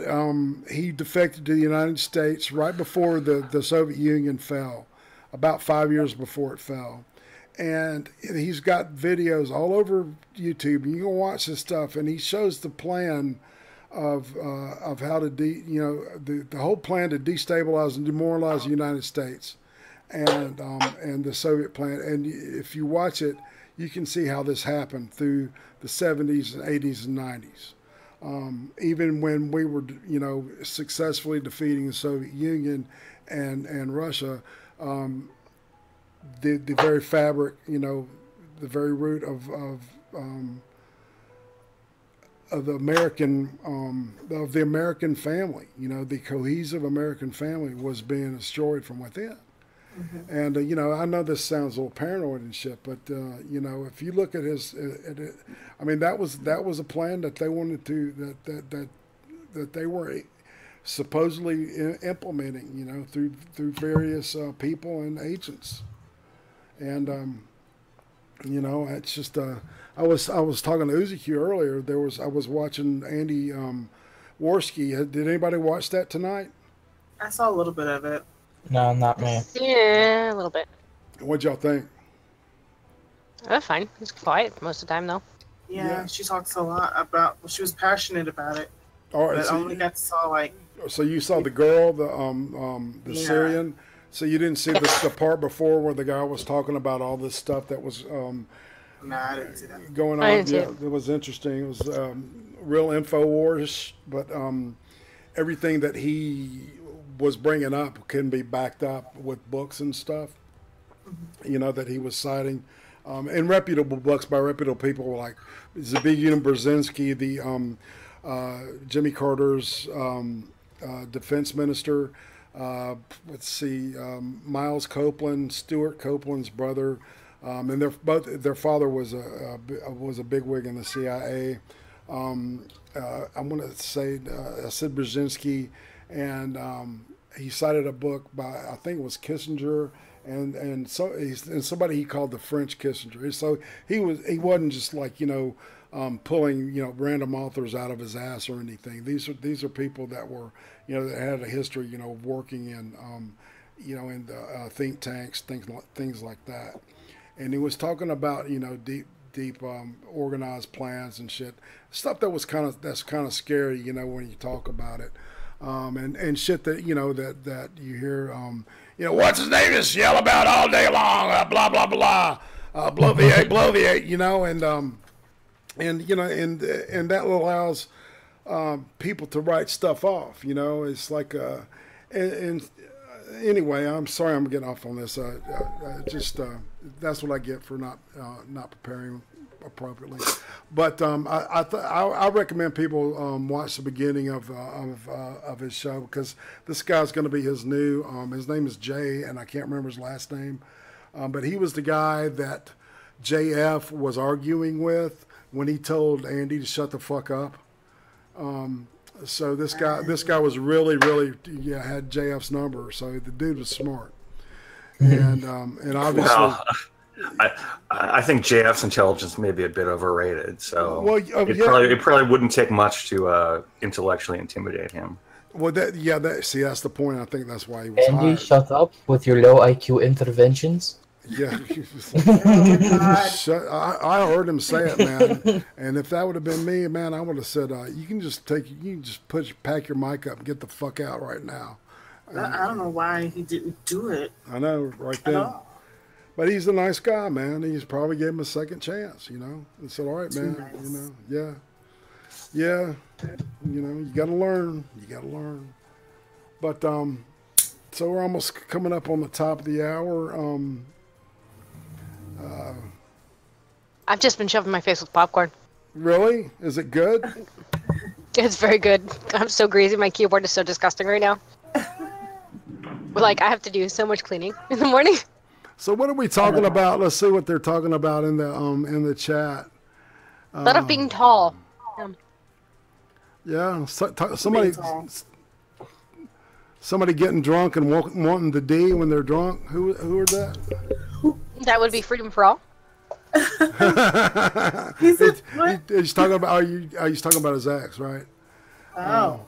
he defected to the United States right before the Soviet Union fell, about 5 years before it fell, and he's got videos all over YouTube. You can watch his stuff, and he shows the plan of how to the whole plan to destabilize and demoralize the United States. And the Soviet plan, and if you watch it, you can see how this happened through the 70s and 80s and 90s. Even when we were, successfully defeating the Soviet Union and Russia, the very fabric, the very root of the American family, the cohesive American family was being destroyed from within. Mm-hmm. And I know this sounds a little paranoid and shit, but if you look at I mean, that was a plan that they wanted to that they were supposedly implementing, through various people and agents, and it's just I was talking to Uzi Q earlier. I was watching Andy Worski. Did anybody watch that tonight? I saw a little bit of it. No, not me. Yeah, a little bit. What'd y'all think? That's fine. It's quiet most of the time, though. Yeah, she talks a lot about. Well, she was passionate about it. All right, but I only got to saw like. So you saw the girl, the Syrian. So you didn't see the part before where the guy was talking about all this stuff that was Nah, I didn't see that. going on. Yeah, it was interesting. It was real InfoWars, but everything that he was bringing up can be backed up with books and stuff, that he was citing, and reputable books by reputable people like Zbigniew Brzezinski, the Jimmy Carter's defense minister. Let's see, Miles Copeland, Stuart Copeland's brother, and their father was a bigwig in the CIA. I'm going to say Sid Brzezinski. And he cited a book by, I think it was Kissinger, and somebody he called the French Kissinger. So he wasn't just like, you know, pulling, you know, random authors out of his ass or anything. These are people that were, you know, that had a history, you know, of working in, you know, in the think tanks, things like that. And he was talking about, you know, deep organized plans and shit, stuff that's kind of scary, you know, when you talk about it, and shit that, you know, that you hear, you know, what's his name just yell about all day long, blah blah blah, blow the eight, you know, and you know, and that allows people to write stuff off, you know. It's like and anyway, I'm sorry I'm getting off on this. Just that's what I get for not preparing appropriately. But I recommend people watch the beginning of his show, because this guy's going to be his new. His name is Jay, and I can't remember his last name. But he was the guy that JF was arguing with when he told Andy to shut the fuck up. So this guy was really had JF's number. So the dude was smart, and obviously, well, I think JF's intelligence may be a bit overrated. So well, it probably wouldn't take much to intellectually intimidate him. Well, that's the point. I think that's why he was. Andy, shut up with your low IQ interventions. Yeah, I heard him say it, man. And if that would have been me, man, I would have said, "You can just pack your mic up and get the fuck out right now." I don't know why he didn't do it. I know, right then. But he's a nice guy, man. He's probably gave him a second chance, you know. And said, "All right, man, nice. You know, yeah, you know, you got to learn. But so we're almost coming up on the top of the hour. I've just been shoving my face with popcorn. Really? Is it good? It's very good. I'm so greasy. My keyboard is so disgusting right now. Like, I have to do so much cleaning in the morning. So what are we talking about? Let's see what they're talking about in the chat. A lot of being tall. Yeah, somebody getting drunk and wanting the D when they're drunk. Who are that? That would be Freedom for All. He's talking about. He's talking about his ex, right? Oh.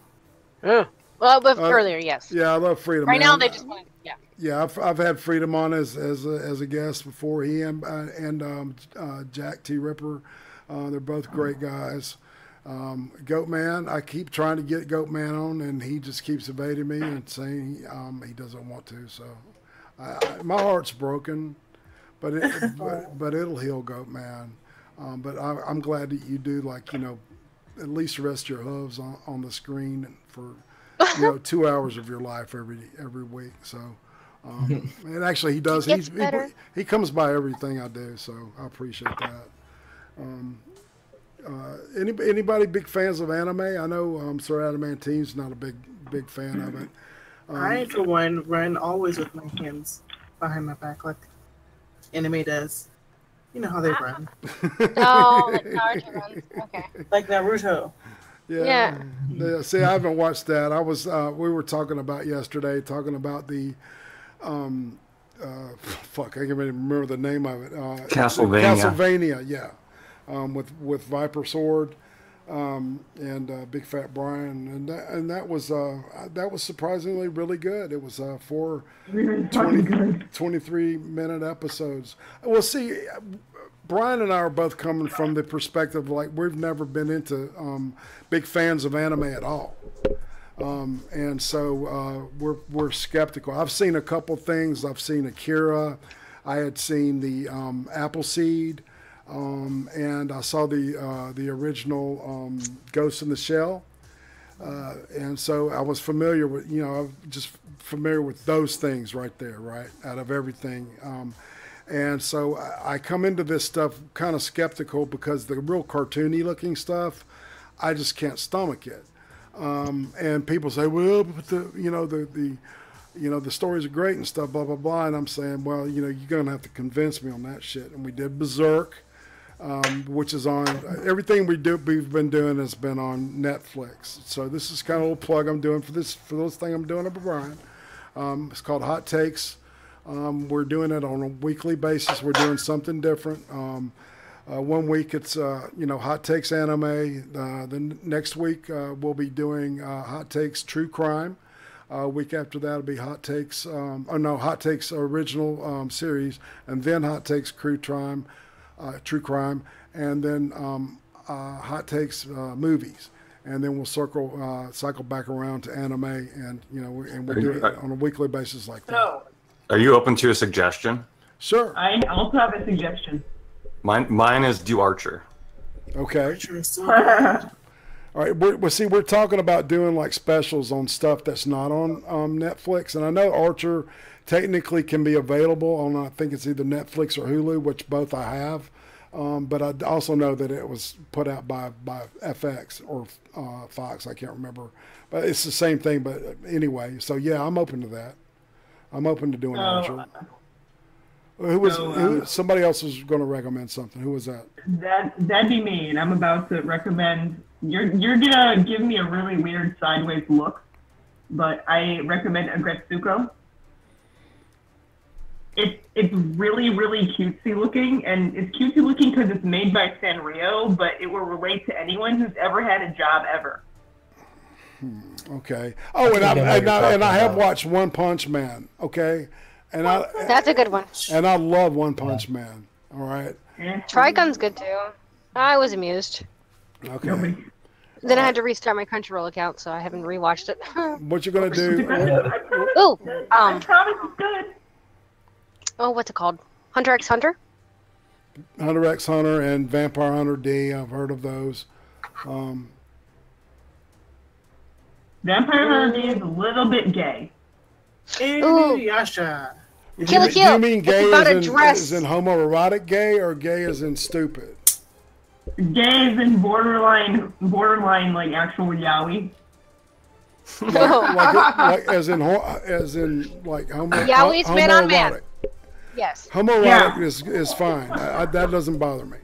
Well, but earlier, yes. Yeah, I love Freedom. Right now, they just want. Yeah. Yeah, I've had Freedom on as a guest before. He and Jack T. Ripper, they're both great guys. Goat Man, I keep trying to get Goat Man on, and he just keeps evading me and saying he doesn't want to. So my heart's broken, but it'll heal, Goat Man. But I'm glad that you do, like, you know, at least rest your hooves on the screen for 2 hours of your life every week. So and actually he does. He comes by everything I do, so I appreciate that. Anybody big fans of anime? I know Sir Adamantine's not a big fan of it. I, for one, run always with my hands behind my back like anime does. You know how they run. Oh, like Naruto runs. Okay. Like Naruto. Yeah. See, I haven't watched that. I was we were talking about the fuck, I can't even remember the name of it. Castlevania, yeah. With Viper Sword, and Big Fat Brian, and that was surprisingly really good. It was 4 23-minute episodes. Well, see, Brian and I are both coming from the perspective, like, we've never been into big fans of anime at all. And so we're skeptical. I've seen a couple things. I've seen Akira. I had seen the Appleseed. And I saw the original Ghost in the Shell, and so I was familiar with, just familiar with those things right there, right, out of everything. And so I come into this stuff kind of skeptical, because the real cartoony looking stuff, I just can't stomach it. And people say, well, but the stories are great and stuff, blah, blah, blah. And I'm saying, well, you're going to have to convince me on that shit. And we did Berserk. Which is on everything we've been doing has been on Netflix. So this is kind of a little plug I'm doing for those thing I'm doing up with Brian. It's called Hot Takes. We're doing it on a weekly basis. We're doing something different. 1 week it's Hot Takes Anime. The next week we'll be doing Hot Takes True Crime. Week after that will be Hot Takes, Hot Takes Original Series, and then Hot Takes True Crime, and then Hot Takes Movies, and then we'll cycle back around to anime, and we'll do it on a weekly basis like that. So, Are you open to a suggestion? Sure. I also have a suggestion. Mine is do Archer. Okay. All right. We're talking about doing like specials on stuff that's not on Netflix, and I know Archer technically can be available on, I think it's either Netflix or Hulu, which both I have. But I also know that it was put out by FX or Fox. I can't remember, but it's the same thing. But anyway, so yeah, I'm open to that. I'm open to doing Archer. Somebody else was going to recommend something. Who was that? That'd be me, and I'm about to recommend. You're gonna give me a really weird sideways look, but I recommend Agretsuko. It's really, really cutesy looking, and it's cutesy looking because it's made by Sanrio, but it will relate to anyone who's ever had a job ever. Okay. Oh, and I have watched One Punch Man. Okay, and That's a good one. And I love One Punch Man. All right. Trigun's good too. I was amused. Okay. Then I had to restart my Crunchyroll account, so I haven't rewatched it. What you gonna do? Ooh, I promise it's good. Oh, what's it called? Hunter x Hunter? Hunter x Hunter and Vampire Hunter D. I've heard of those. Vampire Hunter D is a little bit gay. Yasha. Kill la Kill. You mean gay about a as dress. in homoerotic gay, or gay as in stupid? Gay is in borderline like actual yaoi. like as in like homo. Yaoi's man on man. homoerotic. Yes. Homoerotic is fine. That doesn't bother me.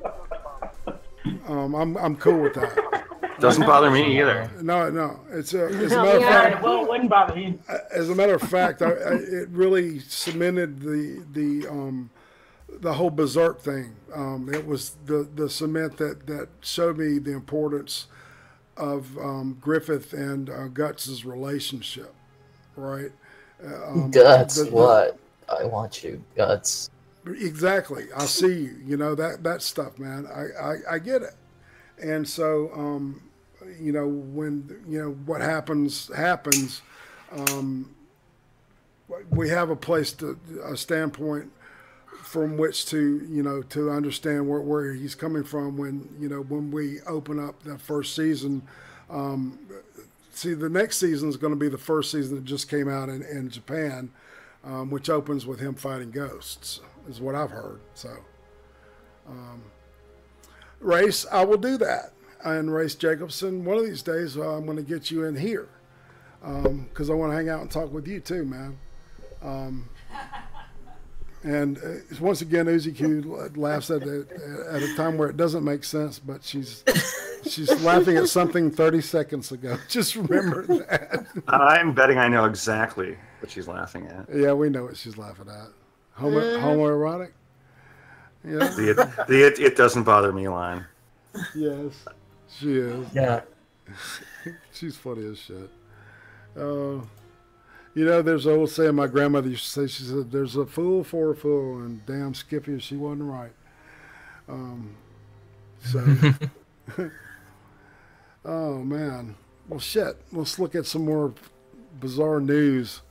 I'm cool with that. Doesn't bother me either. No. As a matter of fact, Well, it wouldn't bother me. as a matter of fact, it really cemented the whole Berserk thing. It was the cement that showed me the importance of Griffith and Guts' relationship, right? Guts, what? I want you, Guts. Exactly. I see you. You know, that stuff, man. I get it. And so, when, what happens, we have a standpoint from which to, to understand where he's coming from when we open up that first season. See, the next season is going to be the first season that just came out in Japan, which opens with him fighting ghosts, is what I've heard. So, Race, I will do that. And Race Jacobson, one of these days I'm going to get you in here because I want to hang out and talk with you too, man. And once again, Uzi Q laughs at a time where it doesn't make sense, but she's laughing at something 30 seconds ago. Just remember that. I'm betting I know exactly what she's laughing at. Yeah, we know what she's laughing at. Homoerotic? Yeah. It doesn't bother me line. Yes, she is. Yeah. She's funny as shit. There's an old saying my grandmother used to say. She said, "There's a fool for a fool, and damn Skippy if she wasn't right." Oh man. Well, shit. Let's look at some more bizarre news.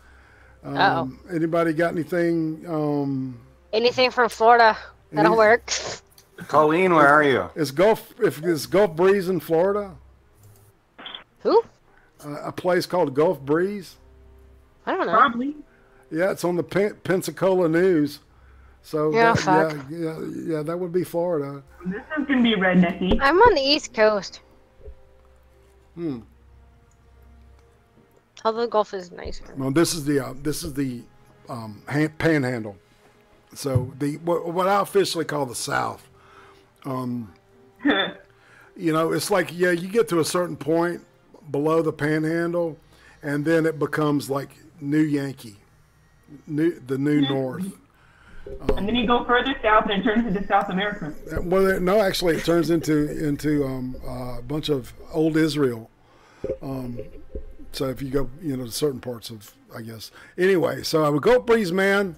Anybody got anything? Anything from Florida that'll work. Colleen, where are you? Is Gulf Breeze in Florida? Who? A place called Gulf Breeze. I don't know. Probably. Yeah, it's on the Pensacola News. So yeah, that would be Florida. This is gonna be rednecky. I'm on the East Coast. Although Gulf is nicer. Well, this is the Panhandle. So what I officially call the South. It's like you get to a certain point below the Panhandle, and then it becomes like New Yankee. the new North. And then you go further south and it turns into South America. Well, no, actually, it turns into a bunch of old Israel. So if you go, to certain parts of, I guess. Anyway, so a Goat Breeze man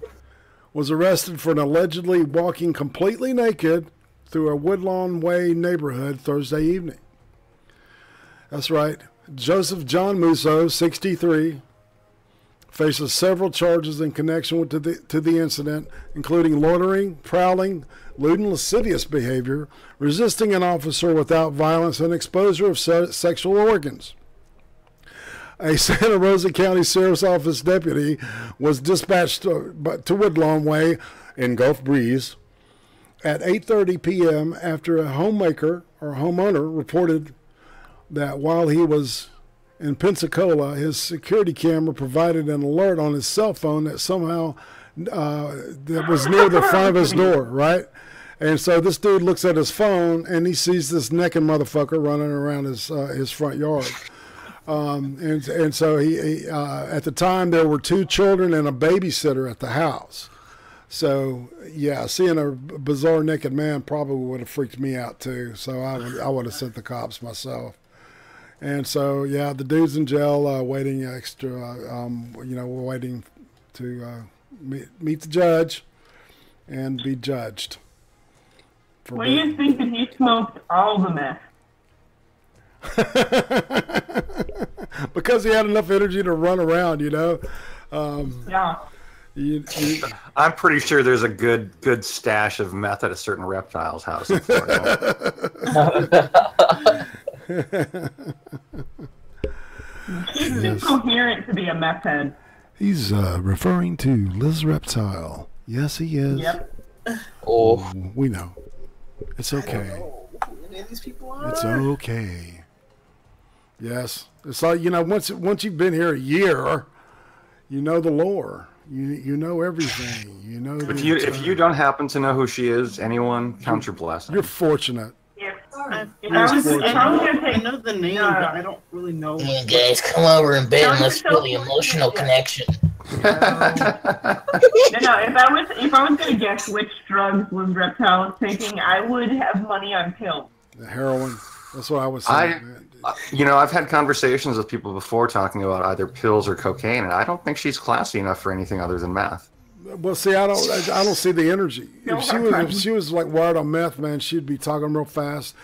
was arrested for allegedly walking completely naked through a Woodlawn Way neighborhood Thursday evening. That's right. Joseph John Musso, 63, faces several charges in connection to the incident, including loitering, prowling, lewd and lascivious behavior, resisting an officer without violence, and exposure of sexual organs. A Santa Rosa County Sheriff's Office deputy was dispatched to Woodlawn Way in Gulf Breeze at 8:30 p.m. after a homeowner reported that while he was in Pensacola, his security camera provided an alert on his cell phone that somehow that was near the front of his door, right? And so this dude looks at his phone and he sees this naked motherfucker running around his front yard. And so he at the time there were 2 children and a babysitter at the house. So yeah, seeing a bizarre naked man probably would have freaked me out too. So I would have sent the cops myself. And so yeah, the dude's in jail, waiting waiting to meet the judge and be judged. What do you think that he smoked all the meth? Because he had enough energy to run around, Yeah. I'm pretty sure there's a good stash of meth at a certain reptile's house in Florida. He's too coherent to be a meth head. He's referring to Liz Reptile. Yes, he is. Yep. Oh, we know. It's okay. I don't know who any of these people are. It's okay. Yes, it's like once you've been here a year, you know the lore. You know everything. You know. If you don't happen to know who she is, anyone, count your blessings. You're fortunate. I know the name, but I don't really know. you guys come over in bed and let's feel the emotional connection. No, if I was going to guess which drugs Liz Reptile is taking, I would have money on pills. The heroin. That's what I was saying. I've had conversations with people before talking about either pills or cocaine, and I don't think she's classy enough for anything other than meth. Well, see, I don't see the energy. If she was like wired on meth, man, she'd be talking real fast.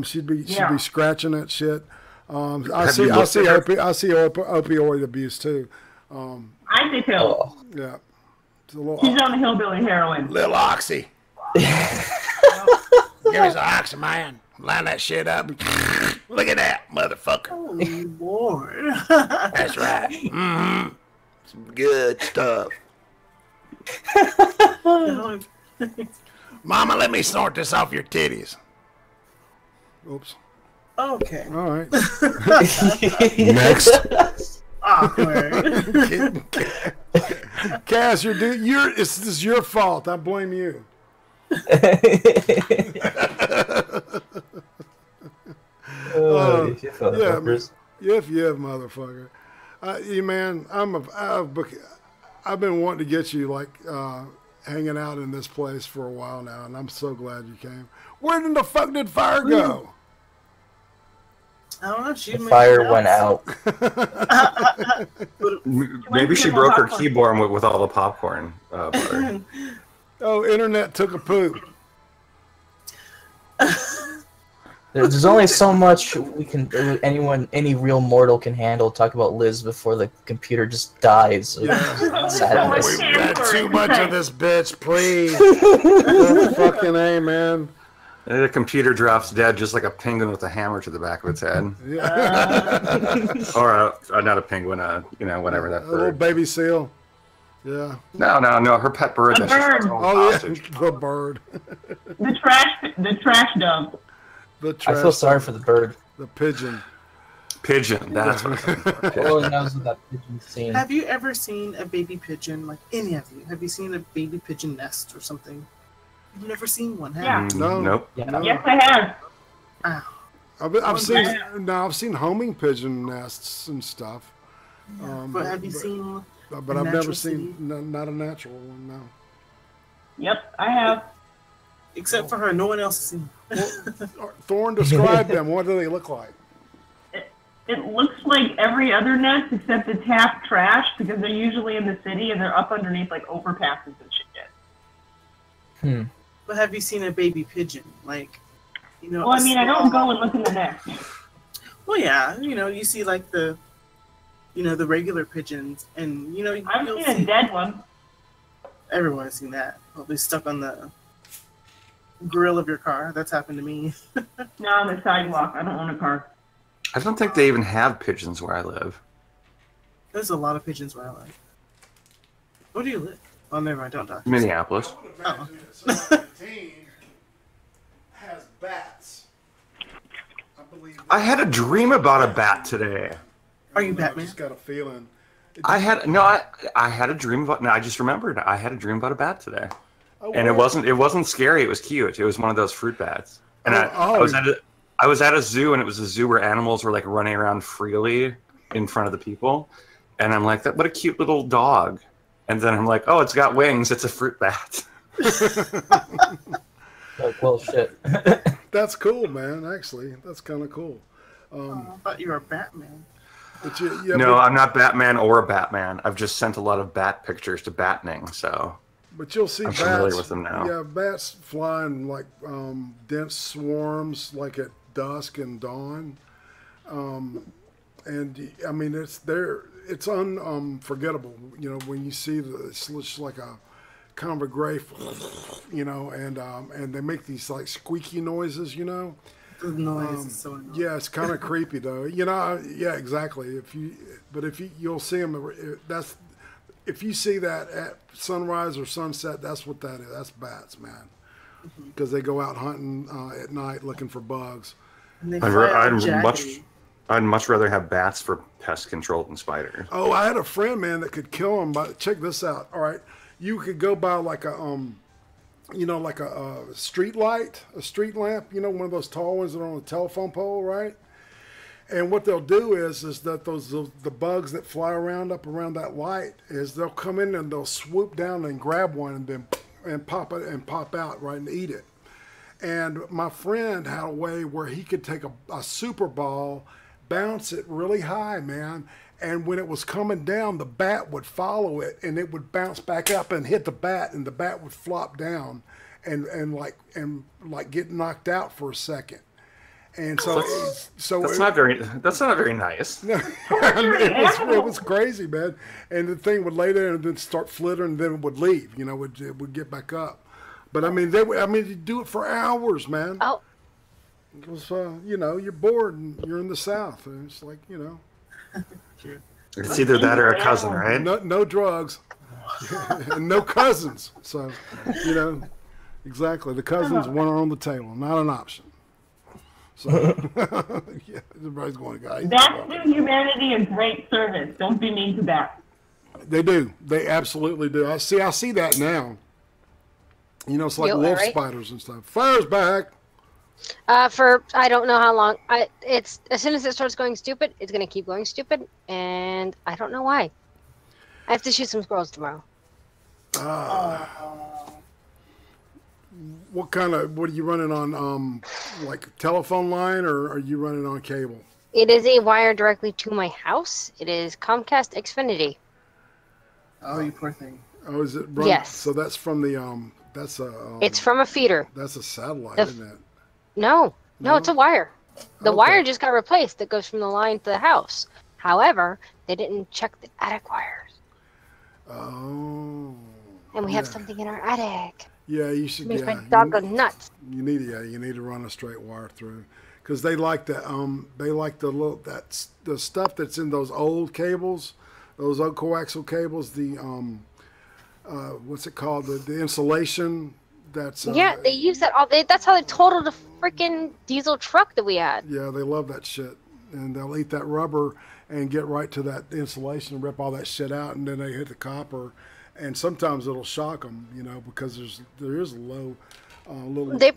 She'd be scratching that shit. I see opioid abuse too. I say pills. Yeah. She's on the hillbilly heroin. Little oxy. Give me some oxy, man. Line that shit up. Look at that, motherfucker. Oh, Lord. That's right. Mm-hmm. Some good stuff. Mama, let me snort this off your titties. Oops. Okay. All right. Next. Awkward. Cass, this is your fault. I blame you. Yeah, motherfucker. Man, I've been wanting to get you hanging out in this place for a while now, and I'm so glad you came. Where the fuck did Fyre go? I don't know. The fire went out. Maybe she broke her keyboard with all the popcorn butter. Oh, internet took a poop. There's only so much any real mortal can handle. Talk about Liz before the computer just dies. Yeah. Sadness. We've had too much of this bitch, please. Fucking A, man. The computer drops dead just like a penguin with a hammer to the back of its head. Yeah. Or not a penguin, whatever that bird. A little baby seal. Yeah. No, her pet bird. The bird. Oh, yeah, the bird. The trash dump. I feel sorry for the bird. The pigeon. Pigeon, that's what I'm All he knows is that pigeon scene. Have you ever seen a baby pigeon, like any of you? Have you seen a baby pigeon nest or something? You've never seen one, have you? No. Nope. Yeah. No. Yes, I have. I've seen homing pigeon nests and stuff. But have you seen but A I've never natural seen city? not a natural one. No. Yep, I have. Except for her, no one else has seen. Thorne, describe them. What do they look like? It looks like every other nest except it's half trash because they're usually in the city and they're up underneath like overpasses and shit. But have you seen a baby pigeon? Like, you know. Well, I mean, I don't go and look in the nest. Well, yeah, you know, you see like the, you know, the regular pigeons, and you know, I've you'll seen see a dead one. everyone's seen that. Probably stuck on the grill of your car. That's happened to me. No, on the sidewalk. I don't own a car. I don't think they even have pigeons where I live. There's a lot of pigeons where I live. Where do you live? Oh, never mind. Don't talk. Minneapolis. Oh. Has bats. I had a dream about a bat today. Are you I Batman? just got a feeling. I had a dream about. No, I just remembered. I had a dream about a bat today, Oh, and wow. it wasn't scary. It was cute. It was one of those fruit bats, and Oh, I was at a zoo, and it was a zoo where animals were like running around freely in front of the people, and I'm like, what a cute little dog, and then I'm like, oh, it's got wings. It's a fruit bat. Like, well, shit. That's cool, man. Actually, that's kind of cool. I thought you were Batman. But yeah, No, I'm not Batman or a Batman. I've just sent a lot of bat pictures to Batning, so but you'll see I'm bats. familiar with them now. Yeah, bats fly in like dense swarms, like at dusk and dawn. And I mean, it's there. It's unforgettable. You know, when you see it's just like a kind of a gray, you know, and they make these like squeaky noises, you know. The noise is so annoying. Yeah, it's kind of creepy though. You know, yeah, exactly. You'll see them. If you see that at sunrise or sunset, that's what that is. That's bats, man. Because they go out hunting at night looking for bugs. And they fly out jaggedy. I'd much rather have bats for pest control than spiders. Oh, I had a friend, man, that could kill them. But check this out. All right, you could go by like a you know, like a street light, a street lamp, you know, one of those tall ones that are on a telephone pole, right? And what they'll do is that the bugs that fly around up around that light is they'll come in and they'll swoop down and grab one and pop it and pop out, right, and eat it. And my friend had a way where he could take a super ball, bounce it really high, man, and when it was coming down, the bat would follow it, and it would bounce back up and hit the bat, and the bat would flop down, and like get knocked out for a second. And so, that's not very nice. No, it was crazy, man. And the thing would lay there and then start flittering, and then it would leave. You know, it would get back up. But I mean, you do it for hours, man. Oh. Because you know, you're bored and you're in the South, and it's like, you know. It's either that or a cousin, right? No drugs, and no cousins. So, you know, exactly. The cousins one on the table, not an option. So, yeah, everybody's going to go. Bats do humanity a great service. Don't be mean to bats. They do. They absolutely do. I see that now. You know, it's like wolf spiders and stuff. Fire's back. For I don't know how long. It's as soon as it starts going stupid, it's gonna keep going stupid, and I don't know why. I have to shoot some squirrels tomorrow. What are you running on? Like telephone line, or are you running on cable? It is a wire directly to my house. It is Comcast Xfinity. Oh, you poor thing. Oh, is it? Run, yes. So that's from the That's a. It's from a feeder. That's a satellite, isn't it? No, it's a wire. The wire just got replaced that goes from the line to the house. However, they didn't check the attic wires. Oh. And we have something in our attic. Yeah, you should. Makes my dog go nuts. You need to run a straight wire through, because they like the the stuff that's in those old cables, those old coaxial cables. The what's it called? The insulation. That's yeah, they use that all. That's how they totaled the freaking diesel truck that we had. Yeah, they love that shit, and they'll eat that rubber and get right to that insulation and rip all that shit out, and then they hit the copper, and sometimes it'll shock them, you know, because there is a low little. A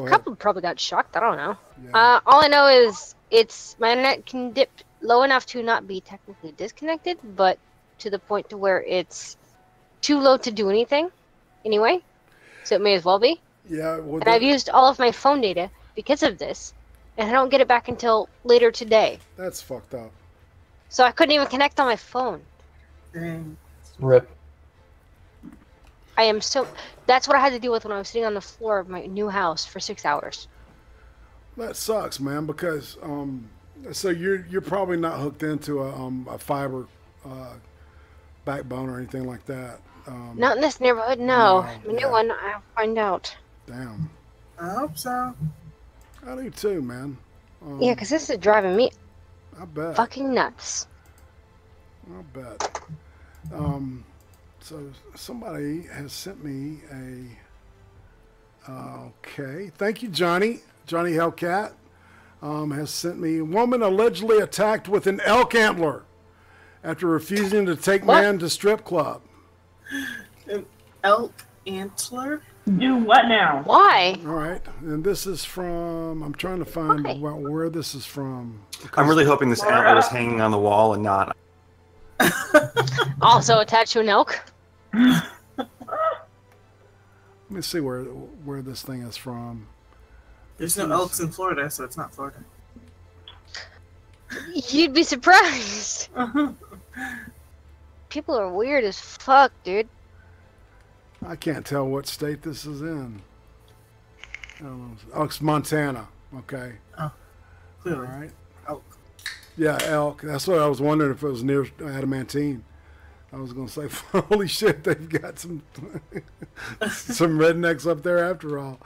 couple probably got shocked. I don't know. Yeah. All I know is my internet can dip low enough to not be technically disconnected, but to the point to where it's too low to do anything anyway, so it may as well be. Yeah. Well, And I've used all of my phone data because of this, and I don't get it back until later today. That's fucked up. So I couldn't even connect on my phone. Dang. Rip. I am so... That's what I had to deal with when I was sitting on the floor of my new house for 6 hours. That sucks, man. Because so you're probably not hooked into a fiber backbone or anything like that. Not in this neighborhood, no. No, The new yeah. one, I'll find out. Damn. I hope so. I do too, man. Yeah, because this is driving me I bet. fucking nuts. I bet. So somebody has sent me a. Okay, thank you, Johnny. Johnny Hellcat has sent me a woman allegedly attacked with an elk antler after refusing to take What? man to strip club. An elk antler? Do what now? Why? All right, and this is from. I'm trying to find Why? where this is from. I'm really hoping this antler is hanging on the wall and not. Also attached to an elk? Let me see where this thing is from. There's no elks in Florida, so it's not Florida. You'd be surprised. People are weird as fuck, dude. I can't tell what state this is in. I don't know. Oh, it's Montana. Okay. Oh, All clearly. right. Elk. Yeah, elk. That's what I was wondering if it was near Adamantine. I was going to say, holy shit, they've got some some rednecks up there after all.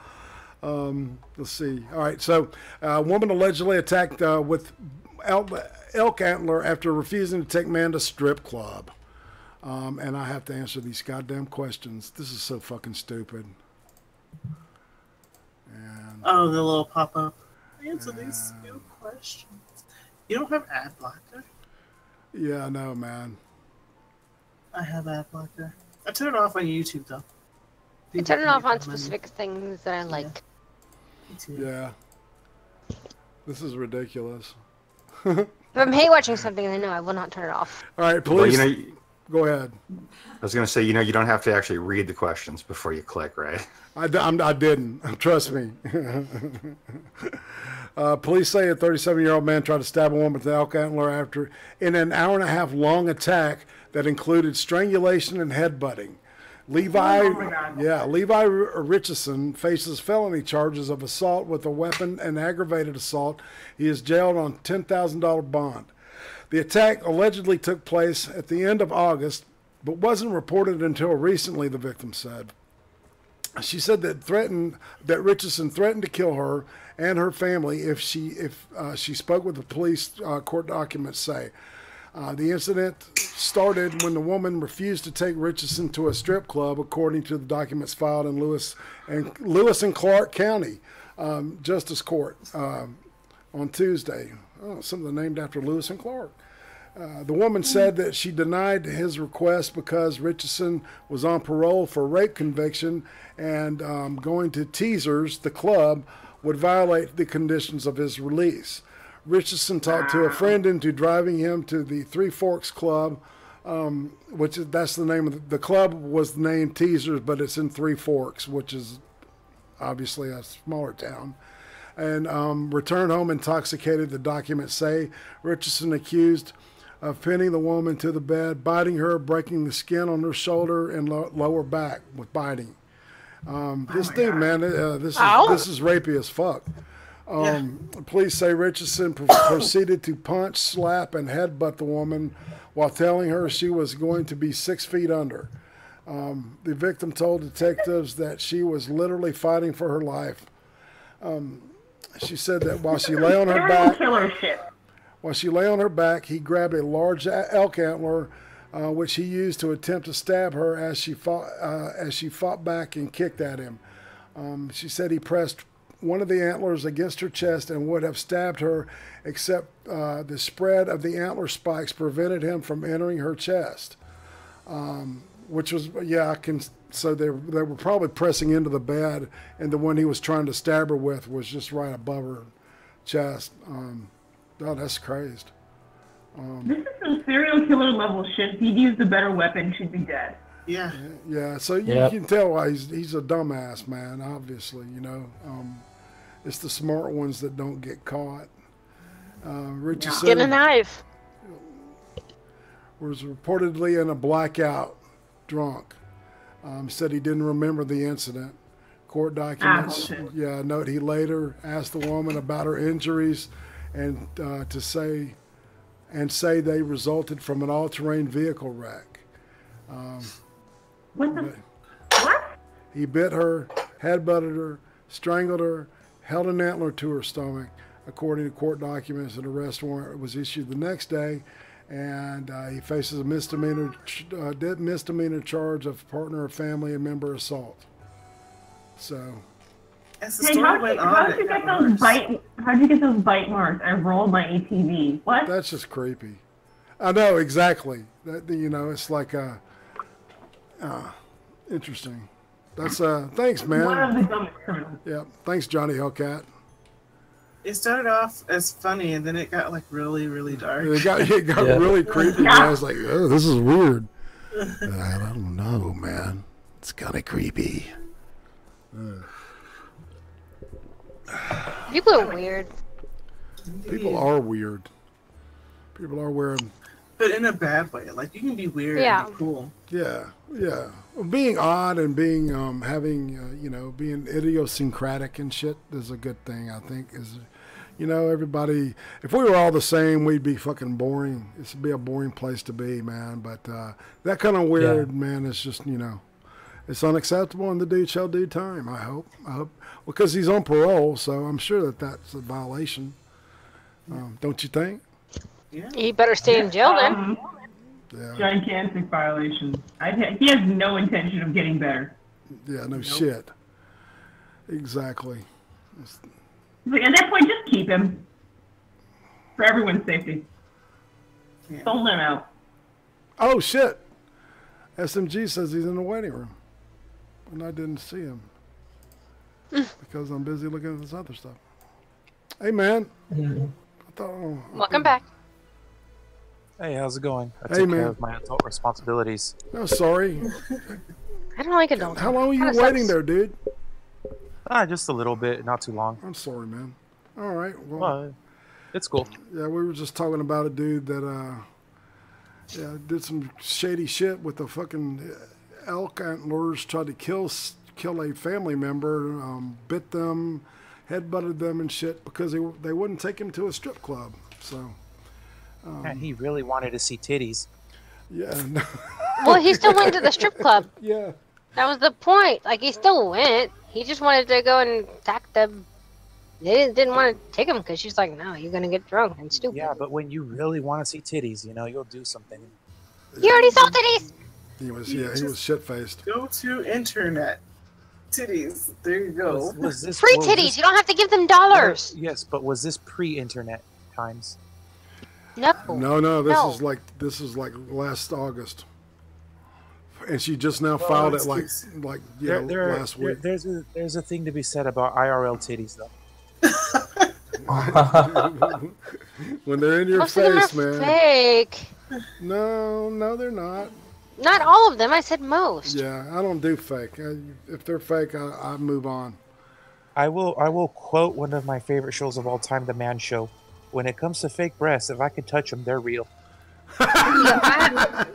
Let's see. All right, so a woman allegedly attacked with elk antler after refusing to take man to strip club. And I have to answer these goddamn questions. This is so fucking stupid. And Oh, the little pop-up. Answer these few questions. You don't have ad blocker? yeah, I know, man. I have ad blocker. I turn it off on YouTube, though. I turn it off on specific things that I like. Me too. Yeah. This is ridiculous. If I'm hate watching something, then no, I will not turn it off. All right, Well, police. you know, Go ahead. I was going to say, you don't have to actually read the questions before you click, right? I didn't. Trust me. Police say a 37-year-old man tried to stab a woman with an elk antler after in an hour-and-a-half long attack that included strangulation and headbutting. Levi Richardson faces felony charges of assault with a weapon and aggravated assault. He is jailed on $10,000 bond. The attack allegedly took place at the end of August, but wasn't reported until recently, the victim said. She said that Richardson threatened to kill her and her family if she spoke with the police, court documents say. The incident started when the woman refused to take Richardson to a strip club, according to the documents filed in Lewis and Clark County Justice Court on Tuesday. Oh, something named after Lewis and Clark. The woman said that she denied his request because Richardson was on parole for rape conviction and going to Teasers, the club, would violate the conditions of his release. Richardson talked to a friend into driving him to the Three Forks Club, that's the name of the club was named Teasers, but it's in Three Forks, which is obviously a smaller town. And returned home intoxicated, the documents say. Richardson accused of pinning the woman to the bed, biting her, breaking the skin on her shoulder and lower back with biting. This dude, man, this is rapey as fuck. Police say Richardson proceeded to punch, slap, and headbutt the woman while telling her she was going to be 6 feet under. The victim told detectives that she was literally fighting for her life. She said that while she lay on her back, he grabbed a large elk antler, which he used to attempt to stab her as she fought back and kicked at him. She said he pressed one of the antlers against her chest and would have stabbed her, except the spread of the antler spikes prevented him from entering her chest. Which was, so they were probably pressing into the bed, and the one he was trying to stab her with was just right above her chest. Oh, that's crazed. This is some serial killer level shit. If he'd used a better weapon, she'd be dead. Yeah. Yeah, so you can tell why he's a dumbass, man, obviously, you know. It's the smart ones that don't get caught. Richie said Get a knife. was reportedly in a blackout, drunk. Said he didn't remember the incident. Court documents, note he later asked the woman about her injuries and say they resulted from an all-terrain vehicle wreck. What? He bit her, headbutted her, strangled her, held an antler to her stomach. According to court documents, an arrest warrant was issued the next day, and he faces a misdemeanor charge of partner or family member assault. So. Hey, how'd you get those bite marks? I rolled my ATV. What? That's just creepy. I know exactly. That it's like interesting. That's thanks, man. One of the dumbest criminals. Yeah, thanks, Johnny Hellcat. It started off as funny, and then it got like really, really dark. It got really creepy. Yeah. I was like, oh, this is weird. I don't know, man. It's kind of creepy. People are weird. People are weird. People are weird. But in a bad way. Like, you can be weird and be cool. Yeah, yeah. Being odd and being, being idiosyncratic and shit is a good thing, I think. Everybody, if we were all the same, we'd be fucking boring. This would be a boring place to be, man. But that kind of weird, man, is just, it's unacceptable, and the dude shall do time, I hope. Because he's on parole, so I'm sure that that's a violation. Don't you think? Yeah. He better stay in jail then. Gigantic violation. He has no intention of getting better. Yeah, no shit. Exactly. At that point, just keep him. For everyone's safety. Yeah. Don't let him out. Oh, shit. SMG says he's in the waiting room. And I didn't see him. Because I'm busy looking at this other stuff. Hey, man. Welcome back. Hey, how's it going? I took care of my adult responsibilities. No, sorry. I don't like adults. How long were you waiting there, dude? Just a little bit, not too long. I'm sorry, man. All right. Well, it's cool. Yeah, we were just talking about a dude that did some shady shit with the fucking elk antlers, tried to kill a family member, bit them, headbutted them and shit because they wouldn't take him to a strip club. So. And he really wanted to see titties. Yeah. No. Well, he still went to the strip club. Yeah. That was the point. Like, he still went. He just wanted to go and attack them. They didn't want to take him because she's like, no, you're going to get drunk and stupid. Yeah, but when you really want to see titties, you'll do something. You already saw titties. He was shit-faced. Go to internet. Titties. There you go. Was this, free titties. You don't have to give them dollars. Yes, but was this pre-internet times? No. No. This is like last August, and she just now filed it last week. There's a thing to be said about IRL titties, though. When they're in your Most face, of them are man. Fake. No, they're not. Not all of them. I said most. Yeah, I don't do fake. If they're fake, I move on. I will quote one of my favorite shows of all time, The Man Show. When it comes to fake breasts, if I can touch them, they're real. I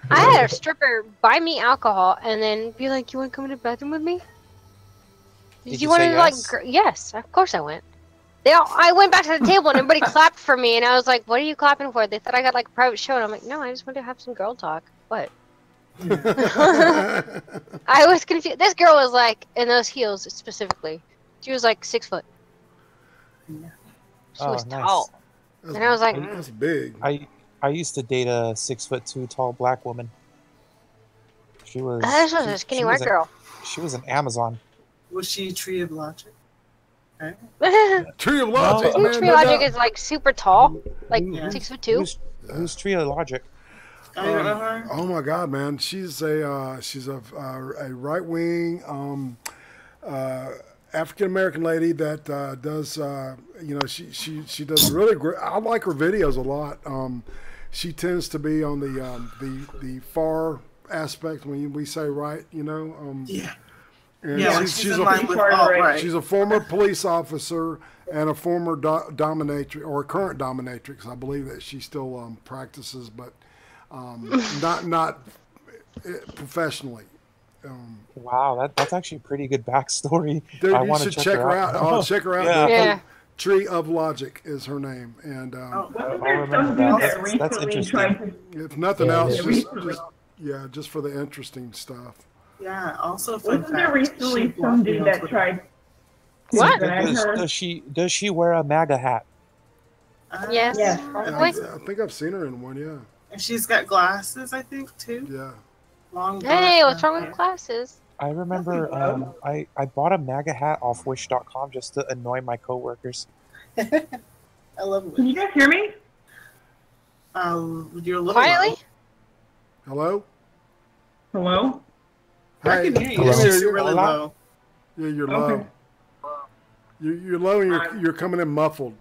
had a stripper buy me alcohol and then be like, "You want to come to the bathroom with me?" Did you want to yes? Yes, of course I went. I went back to the table and everybody clapped for me, and I was like, "What are you clapping for?" They thought I got like a private show, and I'm like, "No, I just wanted to have some girl talk." What? I was confused. This girl was like, in those heels specifically, she was like 6 foot. She was tall. And I was like, that's big. I used to date a 6'2" tall black woman. She was. This was a skinny white girl. She was an Amazon. Was she Tree of Logic? Okay. Tree of Logic. No. Tree of Logic is like super tall, like 6'2". Who's Tree of Logic? Oh my God, man! She's a right wing African American lady that does, you know, she does really great. I like her videos a lot. She tends to be on the far aspect when we say right, you know. Yeah. And Yeah, she's in line with alt-right. she's a former police officer and a former dominatrix or a current dominatrix. I believe that she still practices, but not professionally. Wow, that's actually a pretty good backstory. Dude, I you want should to check her out. Oh, check her out. Yeah. Yeah. Tree of Logic is her name, and Wasn't I'll there remember some that. dude that That's recently interesting. tried to... if nothing Yeah, else, yeah. just for the interesting stuff. Yeah. Also, fun Wasn't there fact, recently she some blocked me dude on that Twitter. tried to What? drag her? Does she wear a MAGA hat? Yes, Yeah. probably. I think I've seen her in one. Yeah, And she's got glasses, I think, too. yeah. Long. Hey, what's wrong hair. with classes? I remember I bought a MAGA hat off Wish.com just to annoy my coworkers. I love Can you it. guys hear me? You're a little Quietly? Hello. Hello? I can hear you. Hello. It's just really Hola. low. Yeah, you're Okay. low. You're low, and you're coming in muffled.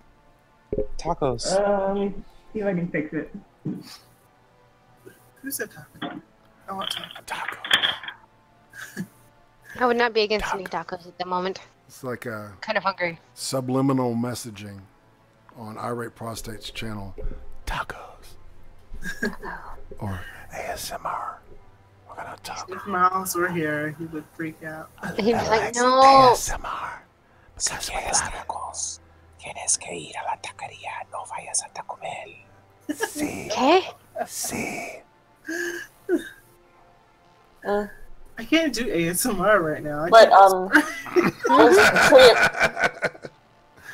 Tacos. Let me see if I can fix it. Who said taco? I want taco. I would not be against any tacos at the moment. It's like a Kind of hungry. subliminal messaging on IRATE Prostate's channel. Tacos. Or ASMR. We're gonna talk. If Miles were here, he would freak out. He'd be like, no. ASMR. Si quieres tacos, tienes que ir a la taquería. No vayas a Taco Bell. Sí. Okay. Sí. I can't do ASMR right now. But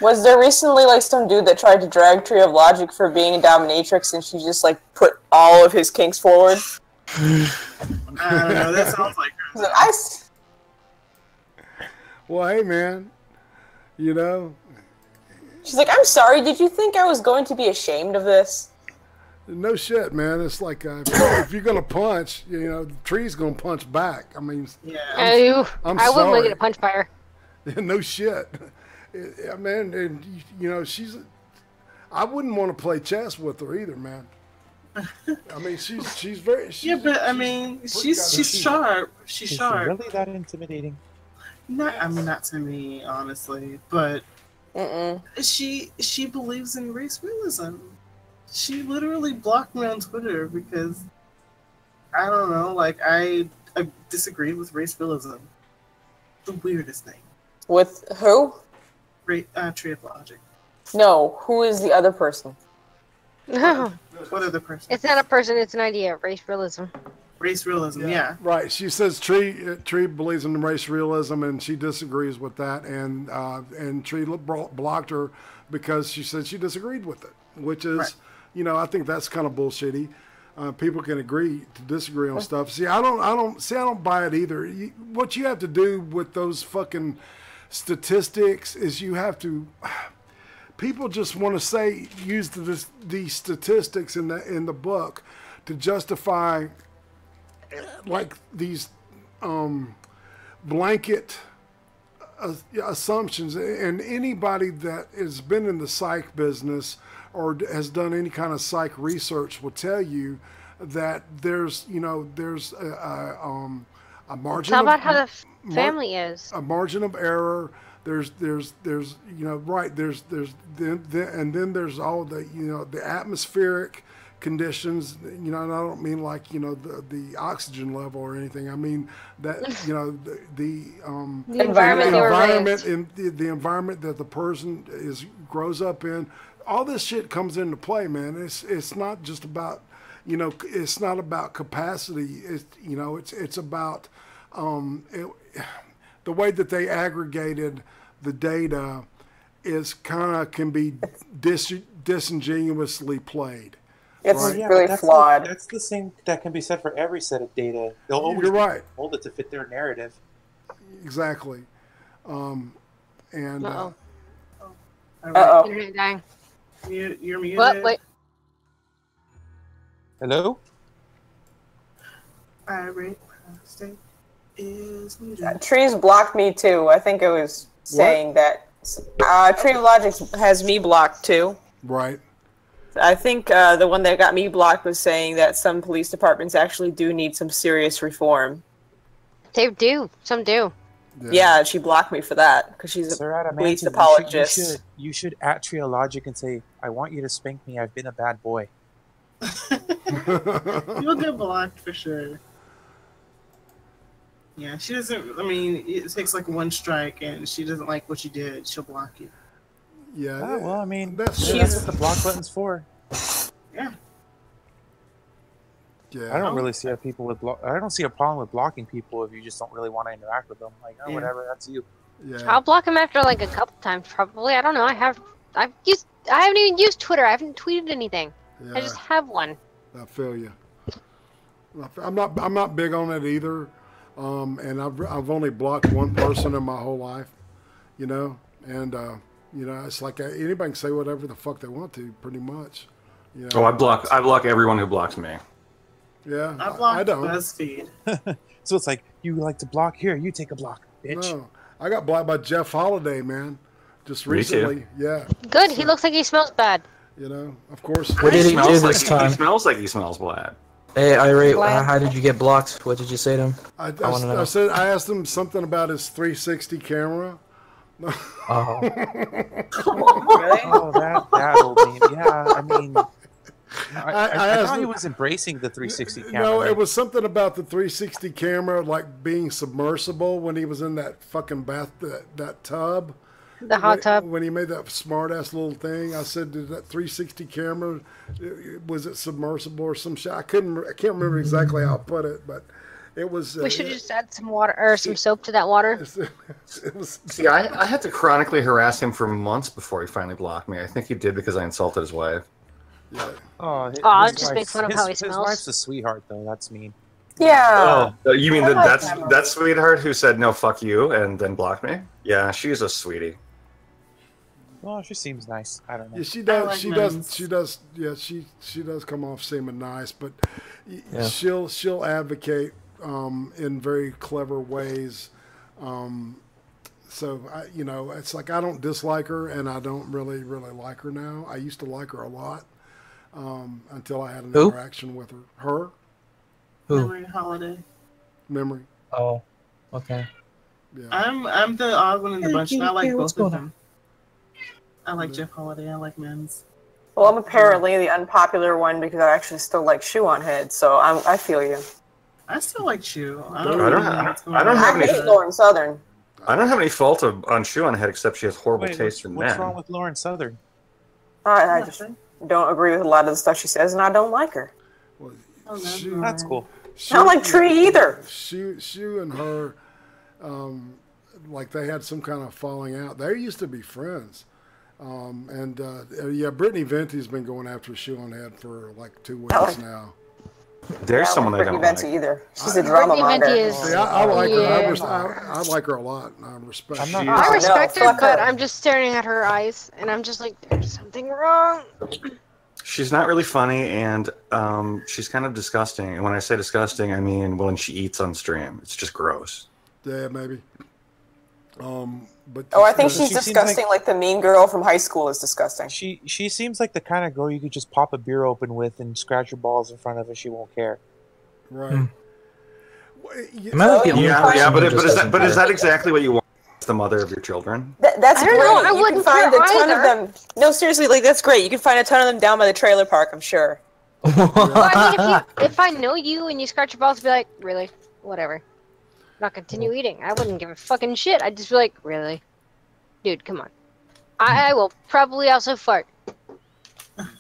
was there recently like some dude that tried to drag Tree of Logic for being a dominatrix, and she just like put all of his kinks forward? I don't know. That sounds like He's her. like, I s- Well, hey, man. You know, She's like, I'm sorry. Did you think I was going to be ashamed of this? no shit, man. It's like if you're gonna punch, you know, the tree's gonna punch back. I mean, Yeah. I'm I wouldn't sorry. want to get a punch fire. no shit. I mean, and you know, I wouldn't want to play chess with her either, man. I mean, she's very. Yeah, but I mean, she's sharp. She's Is she sharp. really that intimidating? Not to me, honestly, but Mm-mm. she believes in race realism. She literally blocked me on Twitter because I don't know, like I disagreed with race realism. The weirdest thing. With who? Tree of Logic. No, who is the other person? No. What other person? It's not a person, it's an idea. Race realism. Race realism, yeah. Right. She says Tree believes in race realism, and she disagrees with that. And Tree blocked her because she said she disagreed with it, which is, Right. you know, I think that's kind of bullshitty. People can agree to disagree on stuff. See, I don't buy it either. What you have to do with those fucking statistics is you have to. People just want to use the statistics in the book to justify like these blanket assumptions. And anybody that has been in the psych business or has done any kind of psych research will tell you that there's a margin. It's about of, how the family is. a margin of error. There's you know, right, and then there's all the, you know, the atmospheric conditions, you know, and I don't mean like, you know, the oxygen level or anything. I mean that, you know, the environment they were environment raised. in the environment that the person grows up in. All this shit comes into play, man. It's not just about, you know, it's not about capacity. It's, you know, it's about the way that they aggregated the data is can be disingenuously played. It's Right. Yeah, really but flawed. That's the same that can be said for every set of data. They'll always You're right. hold it to fit their narrative. Exactly. And Uh-oh. Uh-oh. Internet dying. You're muted. What? Wait. Hello? IRATE Prostate is muted. Trees blocked me too. I think it was saying that Tree of Logic has me blocked too. Right. I think the one that got me blocked was saying that some police departments actually do need some serious reform. They do. Some do. Yeah, she blocked me for that because she's a police apologist. You should at Tree of Logic and say, "I want you to spank me. I've been a bad boy." You'll get blocked for sure. Yeah, she doesn't. I mean, it takes like one strike, and she doesn't like what you did. She'll block you. Yeah. Well, I mean, that's what the block button's for. Yeah. Yeah. I don't really see a I don't see a problem with blocking people if you just don't really want to interact with them. Like, oh, whatever, that's you. Yeah. I'll block him after like a couple times, probably. I don't know. I haven't even used Twitter. I haven't tweeted anything. Yeah. I just have one. I feel you. I'm not big on it either. And I've only blocked one person in my whole life, you know, and you know, it's like anybody can say whatever the fuck they want to, pretty much. You know? Oh, I block everyone who blocks me. Yeah, I don't. BuzzFeed. So it's like, you like to block? Here, you take a block, bitch. No, I got blocked by Jeff Holiday, man, just recently. Me too. Yeah. Good. He looks like he smells bad. You know, of course. What did he do this time? He smells like he smells bad. Hey, IRATE, how did you get blocked? What did you say to him? I asked him something about his 360 camera. Oh. Really? Oh, that old meme. Yeah, I mean, I thought he was embracing the 360 camera. No, it was something about the 360 camera, like being submersible when he was in that fucking bath, that tub. The hot tub. When he made that smart ass little thing, I said, "Did that 360 camera, was it submersible or some shit?" I can't remember exactly how I put it, but it was. We should just add some water or some soap to that water. It was. See, I had to chronically harass him for months before he finally blocked me. I think he did because I insulted his wife. Yeah. Oh, I'll just make fun of how he His smells. wife's a sweetheart, though. That's mean. Yeah. Oh, you mean that sweetheart who said no, fuck you, and then blocked me? Yeah, she's a sweetie. Well, she seems nice. I don't know. Yeah, she does. like She nuns. does. She does. Yeah, she does come off seeming nice, but Yeah. she'll advocate in very clever ways. So you know, it's like I don't dislike her, and I don't really like her now. I used to like her a lot until I had an Who? interaction with her. Who? Memory Holiday. Memory. Oh, okay. Yeah. I'm the odd one in the bunch, and I like What's both of going them. I like Jeff Holiday. I like Mims. Well, I'm apparently the unpopular one because I actually still like Shoe on Head, so I feel you. I still like Chew. I don't have I any. hate Lauren Southern. I don't have any fault on Shoe on Head except she has horrible taste in men. What's wrong with Lauren Southern? I just don't agree with a lot of the stuff she says, and I don't like her. Well, That's cool. I don't like Tree either. Shu and her, like they had some kind of falling out. They used to be friends. Yeah, Brittany Venti's been going after Shoe on Head for like 2 weeks now. There's someone I Brittany don't Venti like. either. She's a drama Brittany Venti monger. is. See, I like her. Yeah. I like her a lot. And I respect I'm her. not- I respect no, her, fuck but her. I'm just staring at her eyes, and I'm just like, there's something wrong. She's not really funny, and she's kind of disgusting. And when I say disgusting, I mean when she eats on stream. It's just gross. Yeah, maybe. But Oh, I think She she's seems disgusting. Like the mean girl from high school is disgusting. She seems like the kind of girl you could just pop a beer open with and scratch your balls in front of her. She won't care. right. Am I like the only Yeah, person but who just doesn't is that care? exactly what you want? The mother of your children? That's I great. don't know, I You can wouldn't find care a ton either. of them. No, seriously, like that's great. You can find a ton of them down by the trailer park. I'm sure. Well, I mean, if I know you and you scratch your balls, I'd be like, really? Whatever. Not continue eating. I wouldn't give a fucking shit. I'd just be like, really? Dude, come on. I will probably also fart.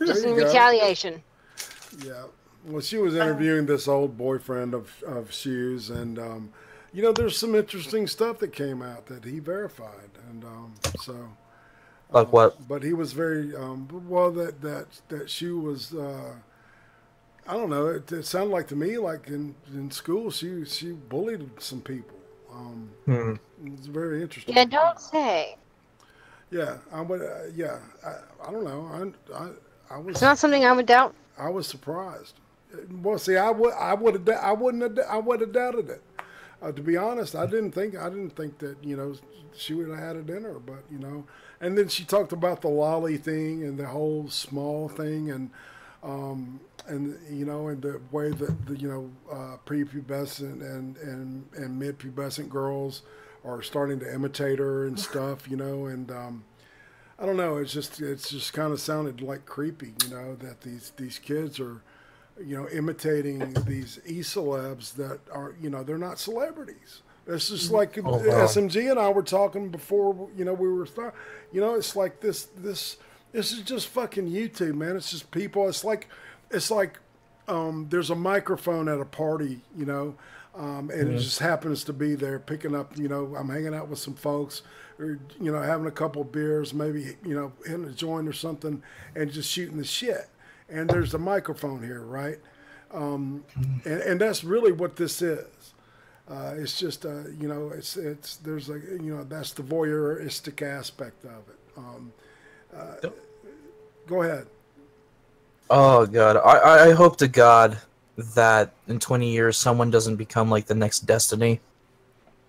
Just There in you go. retaliation. Yeah. Well, she was interviewing this old boyfriend of Shu's, and you know, there's some interesting stuff that came out that he verified, and so. Like what? But he was very well. That Shu was. I don't know. It sounded like to me like in school she bullied some people. It's very interesting. Yeah, don't say. Yeah, I would. Yeah, I don't know. I was. It's not something I would doubt. I was surprised. Well, see, I wouldn't have doubted it. to be honest, I didn't think that, you know, she would have had it in her, but, you know. And then she talked about the lolly thing and the whole small thing, and you know, and the way that the, you know, prepubescent and mid-pubescent girls are starting to imitate her and stuff, you know, and I don't know, it's just kind of sounded like creepy, you know, that these kids are, you know, imitating these e-celebs that are, you know, they're not celebrities. It's just like SMG and I were talking before, you know, we were, you know, it's like this is just fucking YouTube, man. It's just people. It's like there's a microphone at a party, you know, and it just happens to be there picking up, you know, I'm hanging out with some folks, or, you know, having a couple of beers, maybe, you know, hitting a joint or something, and just shooting the shit. And there's a microphone here, right? And that's really what this is. It's just, you know, there's like, you know, that's the voyeuristic aspect of it. Go ahead. Oh God, I hope to God that in 20 years someone doesn't become like the next Destiny.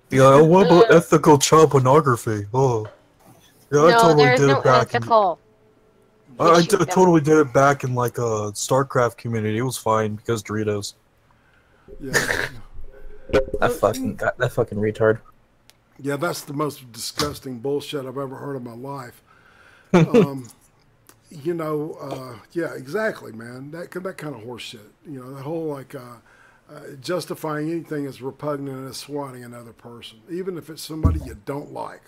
Yeah, what about ethical child pornography? Oh, yeah, I totally did it back. Ethical. I totally did it back in like a StarCraft community. It was fine because Doritos. Yeah. that fucking retard. Yeah, that's the most disgusting bullshit I've ever heard in my life. You know, yeah, exactly, man. That kind of horse shit. You know, the whole like justifying anything as repugnant as swatting another person, even if it's somebody you don't like.